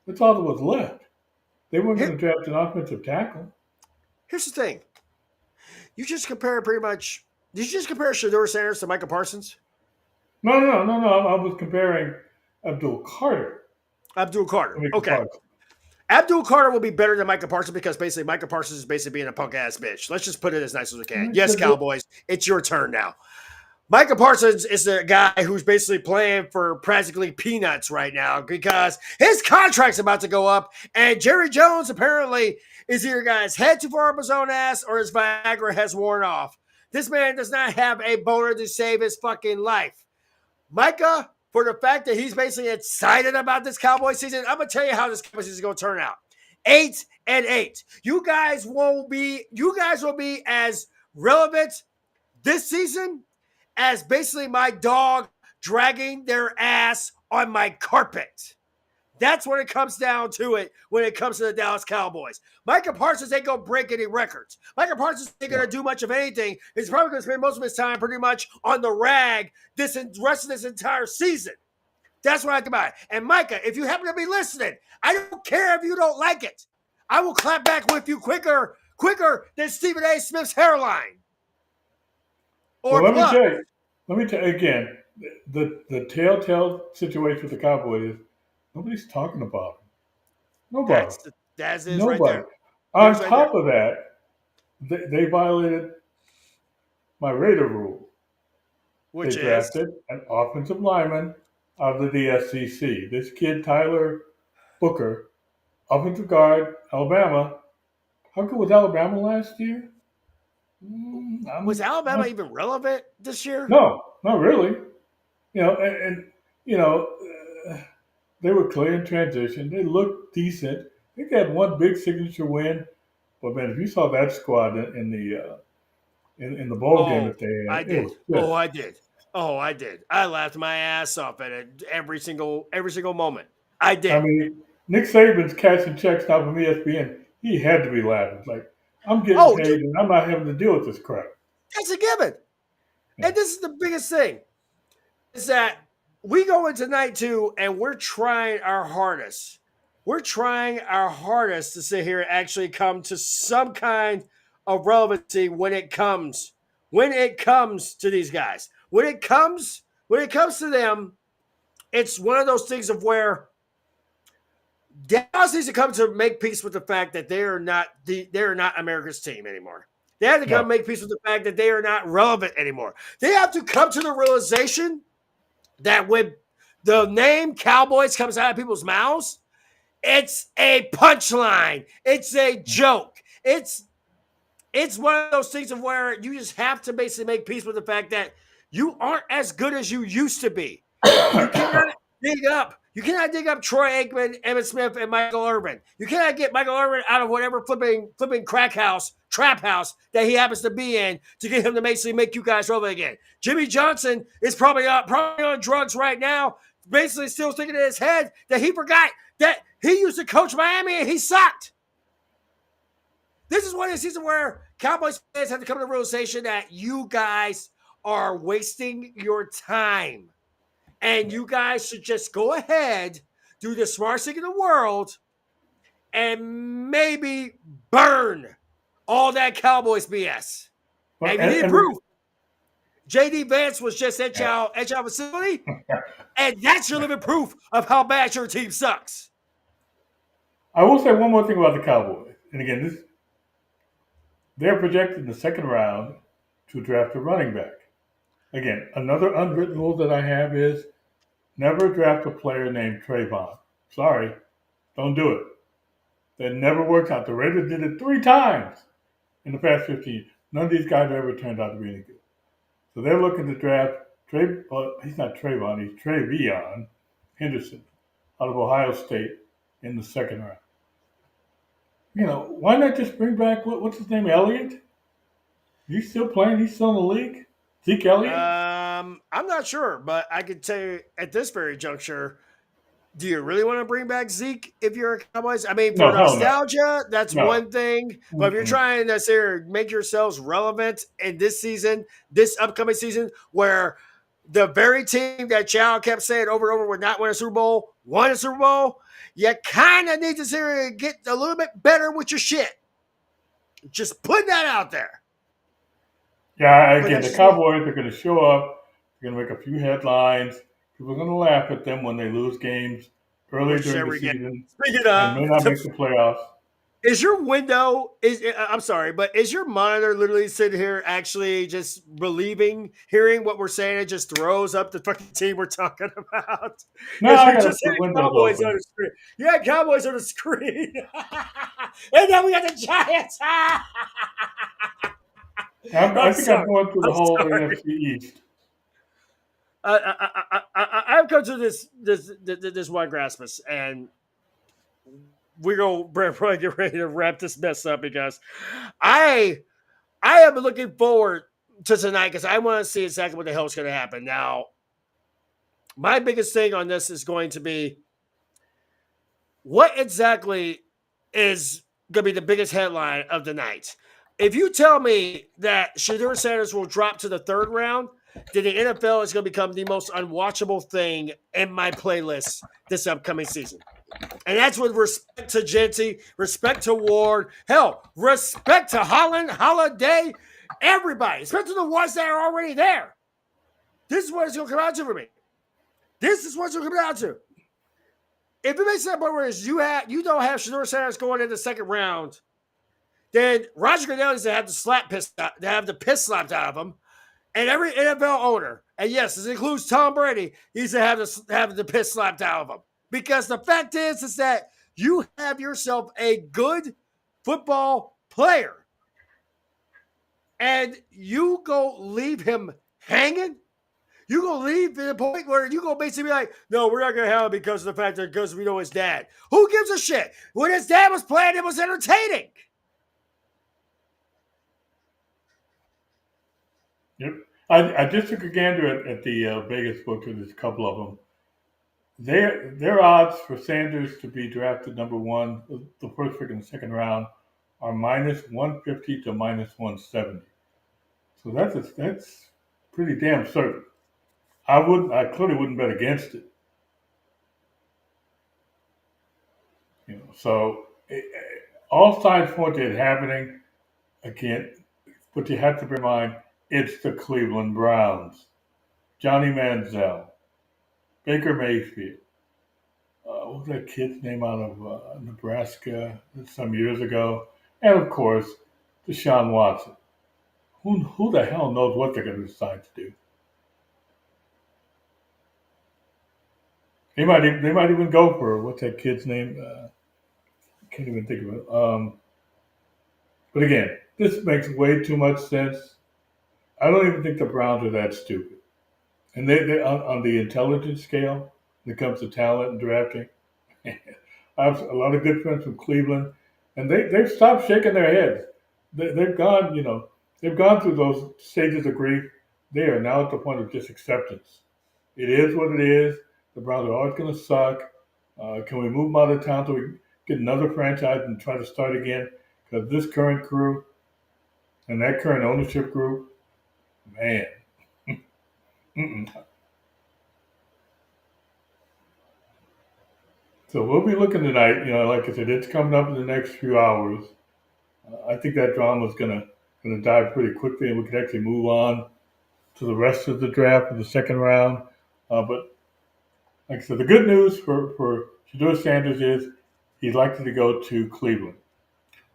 that's all that was left. They weren't going to draft an offensive tackle. Here's the thing. You just compare pretty much. Did you just compare Shador Sanders to Micah Parsons? No. I was comparing Abdul Carter. Abdul Carter. Okay. Abdul Carter will be better than Micah Parsons because basically Micah Parsons is basically being a punk ass bitch. Let's just put it as nice as we can. Yes, Cowboys, it's your turn now. Micah Parsons is the guy who's basically playing for practically peanuts right now because his contract's about to go up, and Jerry Jones apparently is either got his head too far up his own ass or his Viagra has worn off. This man does not have a boner to save his fucking life. Micah, for the fact that he's basically excited about this Cowboy season, I'm going to tell you how this Cowboy season is going to turn out. 8-8. You guys will be as relevant this season as basically my dog dragging their ass on my carpet. That's when it comes down to it when it comes to the Dallas Cowboys. Micah Parsons ain't going to break any records. Micah Parsons ain't going to do much of anything. He's probably going to spend most of his time pretty much on the rag this rest of this entire season. That's what I think about it. And Micah, if you happen to be listening, I don't care if you don't like it. I will clap back with you quicker than Stephen A. Smith's hairline. Or well, let me tell you again, the telltale situation with the Cowboys is nobody's talking about him. Nobody. That's right there. On top of that, they violated my Raider rule. Which they drafted an offensive lineman out of the SEC. This kid, Tyler Booker, offensive guard, Alabama. How good was Alabama last year? Was Alabama even relevant this year? No, not really. They were clear in transition. They looked decent. I think they had one big signature win. But man, if you saw that squad in the bowl game that they had, I did. I laughed my ass off at it every single moment. I did. I mean, Nick Saban's catching checks now from ESPN. He had to be laughing. Like, I'm getting paid and I'm not having to deal with this crap. That's a given. Yeah. And this is the biggest thing, is that we go into night 2 and we're trying our hardest. We're trying our hardest to sit here and actually come to some kind of relevancy when it comes to these guys. When it comes to them, it's one of those things of where Dallas needs to come to make peace with the fact that they are not America's team anymore. They have to come make peace with the fact that they are not relevant anymore. They have to come to the realization that when the name Cowboys comes out of people's mouths, it's a punchline. It's a joke. It's one of those things of where you just have to basically make peace with the fact that you aren't as good as you used to be. You cannot dig up Troy Aikman, Emmitt Smith, and Michael Irvin. You cannot get Michael Irvin out of whatever flipping trap house that he happens to be in to get him to basically make you guys relevant again. Jimmy Johnson is probably on drugs right now, basically still thinking in his head that he forgot that he used to coach Miami and he sucked. This is one of the seasons where Cowboys fans have to come to the realization that you guys are wasting your time. And you guys should just go ahead, do the smartest thing in the world, and maybe burn all that Cowboys BS. And you need proof. J.D. Vance was just at y'all facility, and that's your living proof of how bad your team sucks. I will say one more thing about the Cowboys. And again, they're projected in the second round to draft a running back. Again, another unwritten rule that I have is never draft a player named Trayvon. Sorry, don't do it. That never worked out. The Raiders did it 3 times in the past 15 years. None of these guys ever turned out to be any good. So they're looking to draft he's not Trayvon, he's Travion Henderson out of Ohio State in the second round. Why not just bring back, what's his name, Elliott? He's still playing? He's still in the league? Zeke Elliott? I'm not sure, but I can tell you at this very juncture, do you really want to bring back Zeke if you're a Cowboys? I mean, for nostalgia, that's one thing. But if you're trying to make yourselves relevant in this season, this upcoming season, where the very team that Chow kept saying over and over would not win a Super Bowl, won a Super Bowl, you kind of need to get a little bit better with your shit. Just put that out there. Yeah, again, the Cowboys are going to show up. They're going to make a few headlines. People are going to laugh at them when they lose games early during the season and may not make the playoffs. Is your window, I'm sorry, but is your monitor literally sitting here actually just hearing what we're saying? It just throws up the fucking team we're talking about? No, I got just the windows Cowboys open. on the screen. Yeah, Cowboys on the screen. And then we got the Giants. I think I'm going through the whole NFC East. I've come to this one Rasmus, and we're going to probably get ready to wrap this mess up because I am looking forward to tonight because I want to see exactly what the hell is going to happen. Now, my biggest thing on this is going to be what exactly is going to be the biggest headline of the night. If you tell me that Shedeur Sanders will drop to the third round, then the NFL is going to become the most unwatchable thing in my playlist this upcoming season. And that's with respect to Genty, respect to Ward, hell, respect to Holland, Holiday, everybody, especially the ones that are already there. This is what it's going to come out to for me. This is what it's going to come down to. If it makes that point where you don't have Shedeur Sanders going in the second round, then Roger Goodell needs to have the piss slapped out of him. And every NFL owner, and yes, this includes Tom Brady, needs to have the piss slapped out of him. Because the fact is that you have yourself a good football player. And you go leave him hanging. You go leave to the point where you go basically be like, no, we're not going to have him because of the fact that because we know his dad. Who gives a shit? When his dad was playing, it was entertaining. Yep. I just took a gander at the Vegas books. There's a couple of them. Their odds for Sanders to be drafted number one, the first pick in the second round, are minus 150 to minus 170. So that's pretty damn certain. I clearly wouldn't bet against it. So all signs point to it happening. Again, but you have to bear in mind, it's the Cleveland Browns. Johnny Manziel, Baker Mayfield. What was that kid's name out of Nebraska some years ago? And of course, Deshaun Watson. Who the hell knows what they're going to decide to do? They might even go for what's that kid's name? Can't even think of it. But again, this makes way too much sense. I don't even think the Browns are that stupid. And they on the intelligence scale, when it comes to talent and drafting, I have a lot of good friends from Cleveland, and they've stopped shaking their heads. They've gone, they've gone through those stages of grief. They are now at the point of just acceptance. It is what it is. The Browns are always going to suck. Can we move them out of town so we get another franchise and try to start again? Because this current crew and that current ownership group, man. Mm-mm. So we'll be looking tonight. Like I said, it's coming up in the next few hours. I think that drama is gonna die pretty quickly, and we can actually move on to the rest of the draft in the second round. But like I said, the good news for Shedeur Sanders is he's likely to go to Cleveland.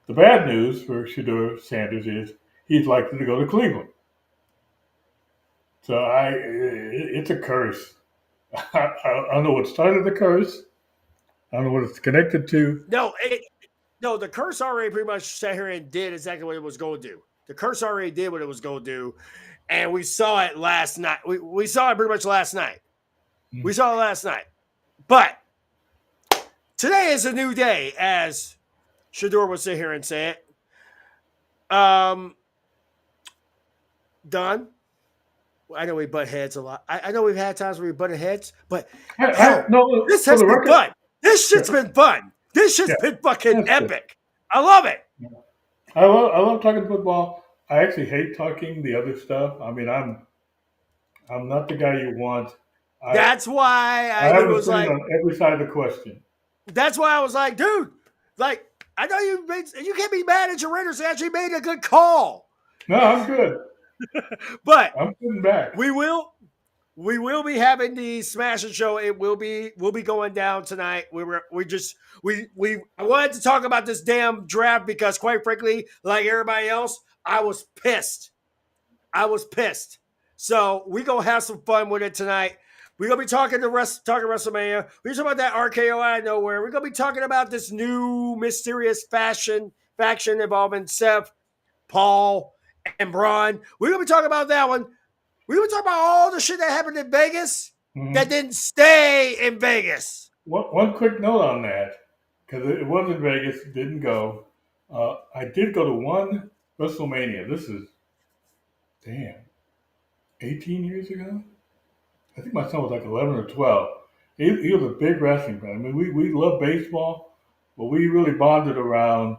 The bad news for Shedeur Sanders is he's likely to go to Cleveland. So it's a curse. I don't know what started the curse. I don't know what it's connected to. No, the curse already pretty much sat here and did exactly what it was going to do. The curse already did what it was going to do, and we saw it last night. We saw it pretty much last night. We saw it last night. But today is a new day, as Shedeur would sit here and say it. Don, I know we butt heads a lot. I know we've had times where we butted heads, but this has been fun. This shit's been fun. This shit's been fucking epic. I love it. I love talking football. I actually hate talking the other stuff. I mean, I'm not the guy you want. That's why I was like on every side of the question. That's why I was like, dude, like I know you can't be mad at your Raiders. They actually made a good call. No, I'm good. But I'm sitting back. We will be having the Smash It show. We'll be going down tonight. I wanted to talk about this damn draft because, quite frankly, like everybody else, I was pissed. So we gonna have some fun with it tonight. We're gonna be talking WrestleMania. We're talking about that RKO out of nowhere. We're gonna be talking about this new mysterious faction involving Seth, Paul, and Braun. We're gonna be talking about that one. We're gonna talk about all the shit that happened in Vegas that didn't stay in Vegas. One quick note on that, because it was in Vegas, didn't go. I did go to one WrestleMania. This is 18 years ago. I think my son was like 11 or 12. He was a big wrestling fan. I mean, we love baseball, but we really bonded around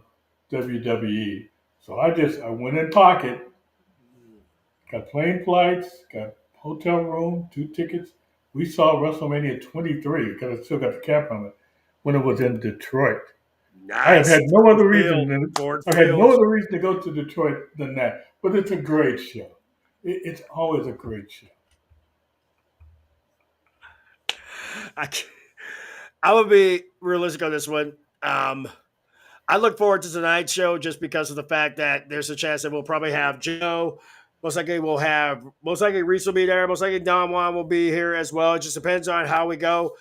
WWE. So I went in pocket, got plane flights, got hotel room, 2 tickets. We saw WrestleMania 23 because I still got the cap on it when it was in Detroit. Nice. I have had no other reason to go to Detroit than that. But it's a great show. It's always a great show. I would be realistic on this one. I look forward to tonight's show just because of the fact that there's a chance that we'll probably have Joe. Most likely Reese will be there. Most likely Don Juan will be here as well. It just depends on how we go.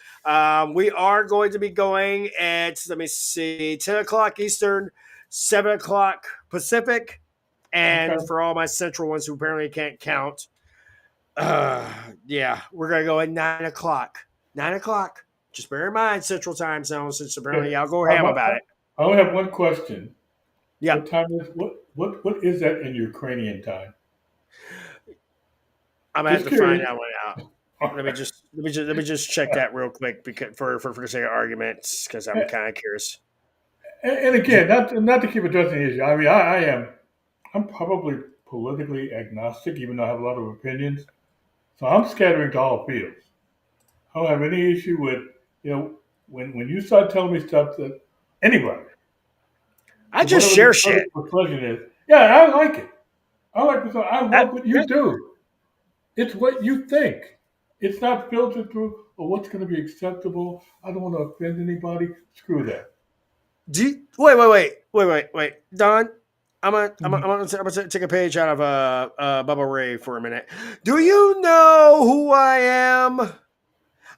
We are going to be going at, 10 o'clock Eastern, 7 o'clock Pacific. And for all my central ones who apparently can't count, we're going to go at 9 o'clock. 9 o'clock. Just bear in mind Central Time Zone, since apparently I'll go ham about it. I only have one question. Yeah. What time is what is that in Ukrainian time? I'm gonna have to find that one out. Let me just check that real quick because for the sake of arguments, because I'm kind of curious. And again, not to keep addressing the issue. I mean, I'm probably politically agnostic, even though I have a lot of opinions. So I'm scattering to all fields. I don't have any issue with, when you start telling me stuff that anybody. I just share shit. Yeah, I like it. I love what you do. It's what you think. It's not filtered through what's going to be acceptable. I don't want to offend anybody. Screw that. Wait, Don. I'm gonna take a page out of Bubba Ray for a minute. Do you know who I am?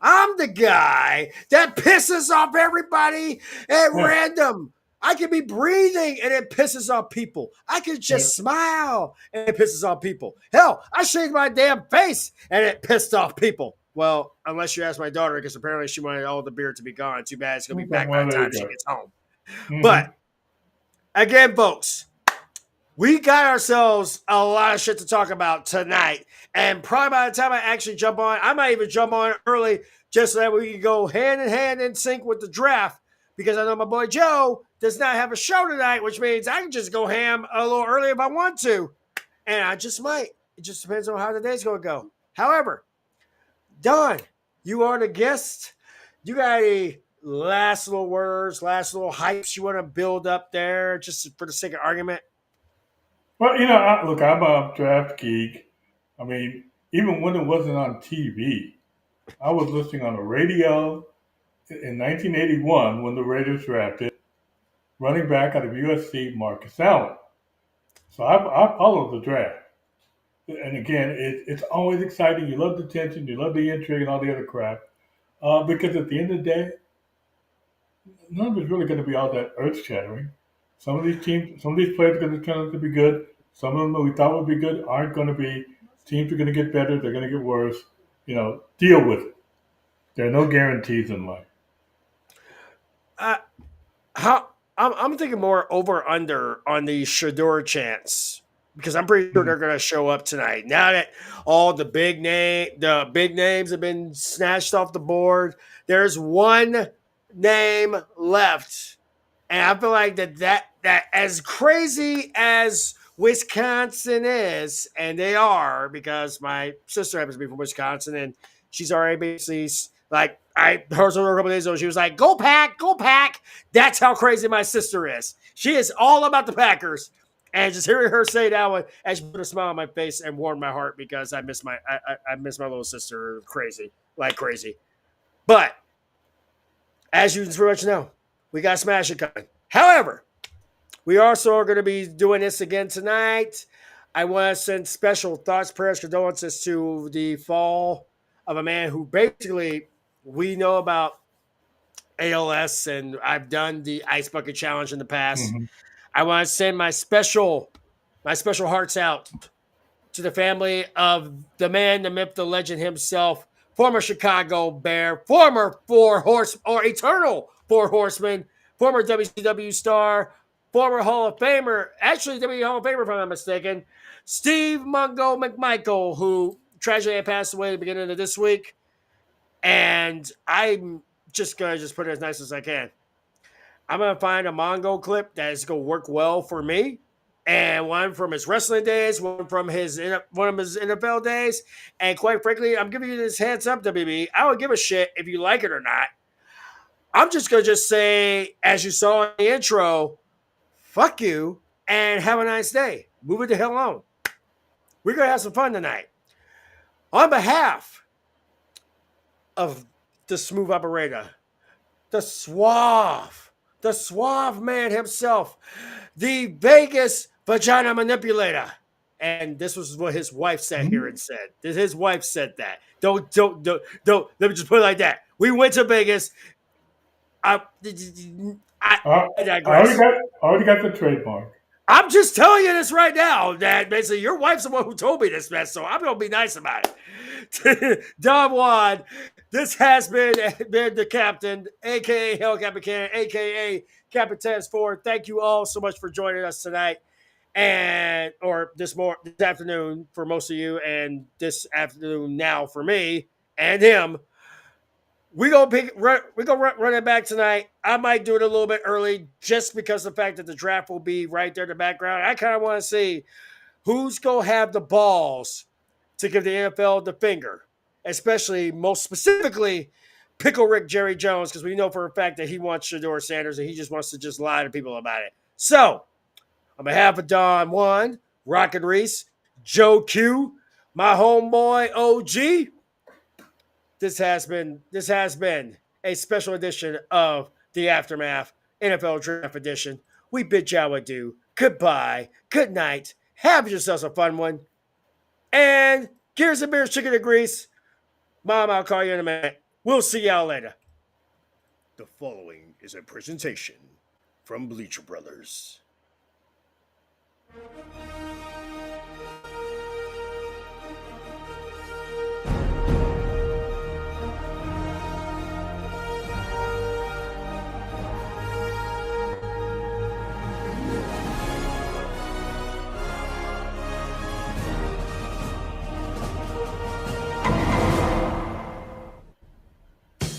I'm the guy that pisses off everybody at random. I can be breathing and it pisses off people. I can just smile and it pisses off people. Hell, I shaved my damn face and it pissed off people. Well, unless you ask my daughter, because apparently she wanted all the beard to be gone. Too bad it's going to be back by the time she gets home. But again, folks, we got ourselves a lot of shit to talk about tonight. And probably by the time I actually jump on, I might even jump on early just so that we can go hand in hand in sync with the draft. Because I know my boy Joe does not have a show tonight, which means I can just go ham a little early if I want to. And I just might. It just depends on how the day's going to go. However, Don, you are the guest. You got any last little words, last little hypes you want to build up there just for the sake of argument? Well, look, I'm a draft geek. I mean, even when it wasn't on TV, I was listening on the radio in 1981 when the Raiders drafted running back out of USC, Marcus Allen. So I followed the draft. And again, it's always exciting. You love the tension, you love the intrigue and all the other crap. Because at the end of the day, none of it's really going to be all that earth-shattering. Some of these teams, some of these players are going to turn out to be good. Some of them that we thought would be good aren't going to be. Teams are going to get better. They're going to get worse. Deal with it. There are no guarantees in life. I'm thinking more over under on the Shador chance because I'm pretty sure they're going to show up tonight. Now that all the big names have been snatched off the board, there's one name left, and I feel like that as crazy as Wisconsin is, and they are because my sister happens to be from Wisconsin, and she's already basically like I heard her a couple days ago. She was like, "Go Pack, go Pack!" That's how crazy my sister is. She is all about the Packers, and just hearing her say that one, and she put a smile on my face and warmed my heart because I miss my little sister like crazy. But as you pretty much know, we got Smash It coming. However, we also are going to be doing this again tonight. I want to send special thoughts, prayers, condolences to the fall of a man who basically we know about ALS, and I've done the Ice Bucket Challenge in the past. I want to send my special hearts out to the family of the man, the myth, the legend himself, former Chicago Bear, former eternal Four Horseman, former WCW star, former Hall of Famer, actually WWE Hall of Famer if I'm not mistaken, Steve Mungo McMichael, who tragically passed away at the beginning of this week. And I'm just going to put it as nice as I can. I'm going to find a Mongo clip that is going to work well for me. And one from his wrestling days, one from one of his NFL days. And quite frankly, I'm giving you this heads up, WB. I don't give a shit if you like it or not. I'm just going to say, as you saw in the intro, fuck you and have a nice day. Move it the hell on. We're going to have some fun tonight. On behalf of the smooth operator, the suave man himself, the Vegas vagina manipulator. And this was what his wife sat here and said. His wife said that. Don't. Let me just put it like that. We went to Vegas. I digress. I already got the trademark. I'm just telling you this right now that basically your wife's the one who told me this mess, so I'm going to be nice about it. Don Juan, this has been the captain, a.k.a. Hell Capitan, a.k.a. Capitan Ford. Thank you all so much for joining us tonight or this afternoon for most of you and this afternoon now for me and him. We're going to run it back tonight. I might do it a little bit early just because of the fact that the draft will be right there in the background. I kind of want to see who's going to have the balls to give the NFL the finger, especially most specifically Pickle Rick Jerry Jones, because we know for a fact that he wants Shador Sanders and he just wants to just lie to people about it. So, on behalf of Don Juan, Rockin' Reese, Joe Q, my homeboy OG, This has been a special edition of the Aftermath NFL Draft Edition. We bid y'all adieu. Goodbye. Good night. Have yourselves a fun one. And Gears and Beers Chicken and Grease. Mom, I'll call you in a minute. We'll see y'all later. The following is a presentation from Bleacher Brothers.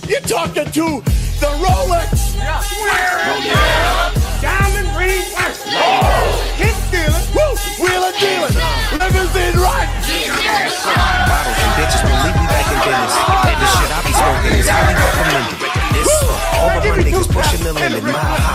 You're talking to the Rolex. Diamond ring first. Hit dealing. Woo. Wheeler dealing. Limousine right. Bottles and bitches, believe me back in business. And the shit I be smoking is highly recommended. This for all of my niggas pushing the limit. My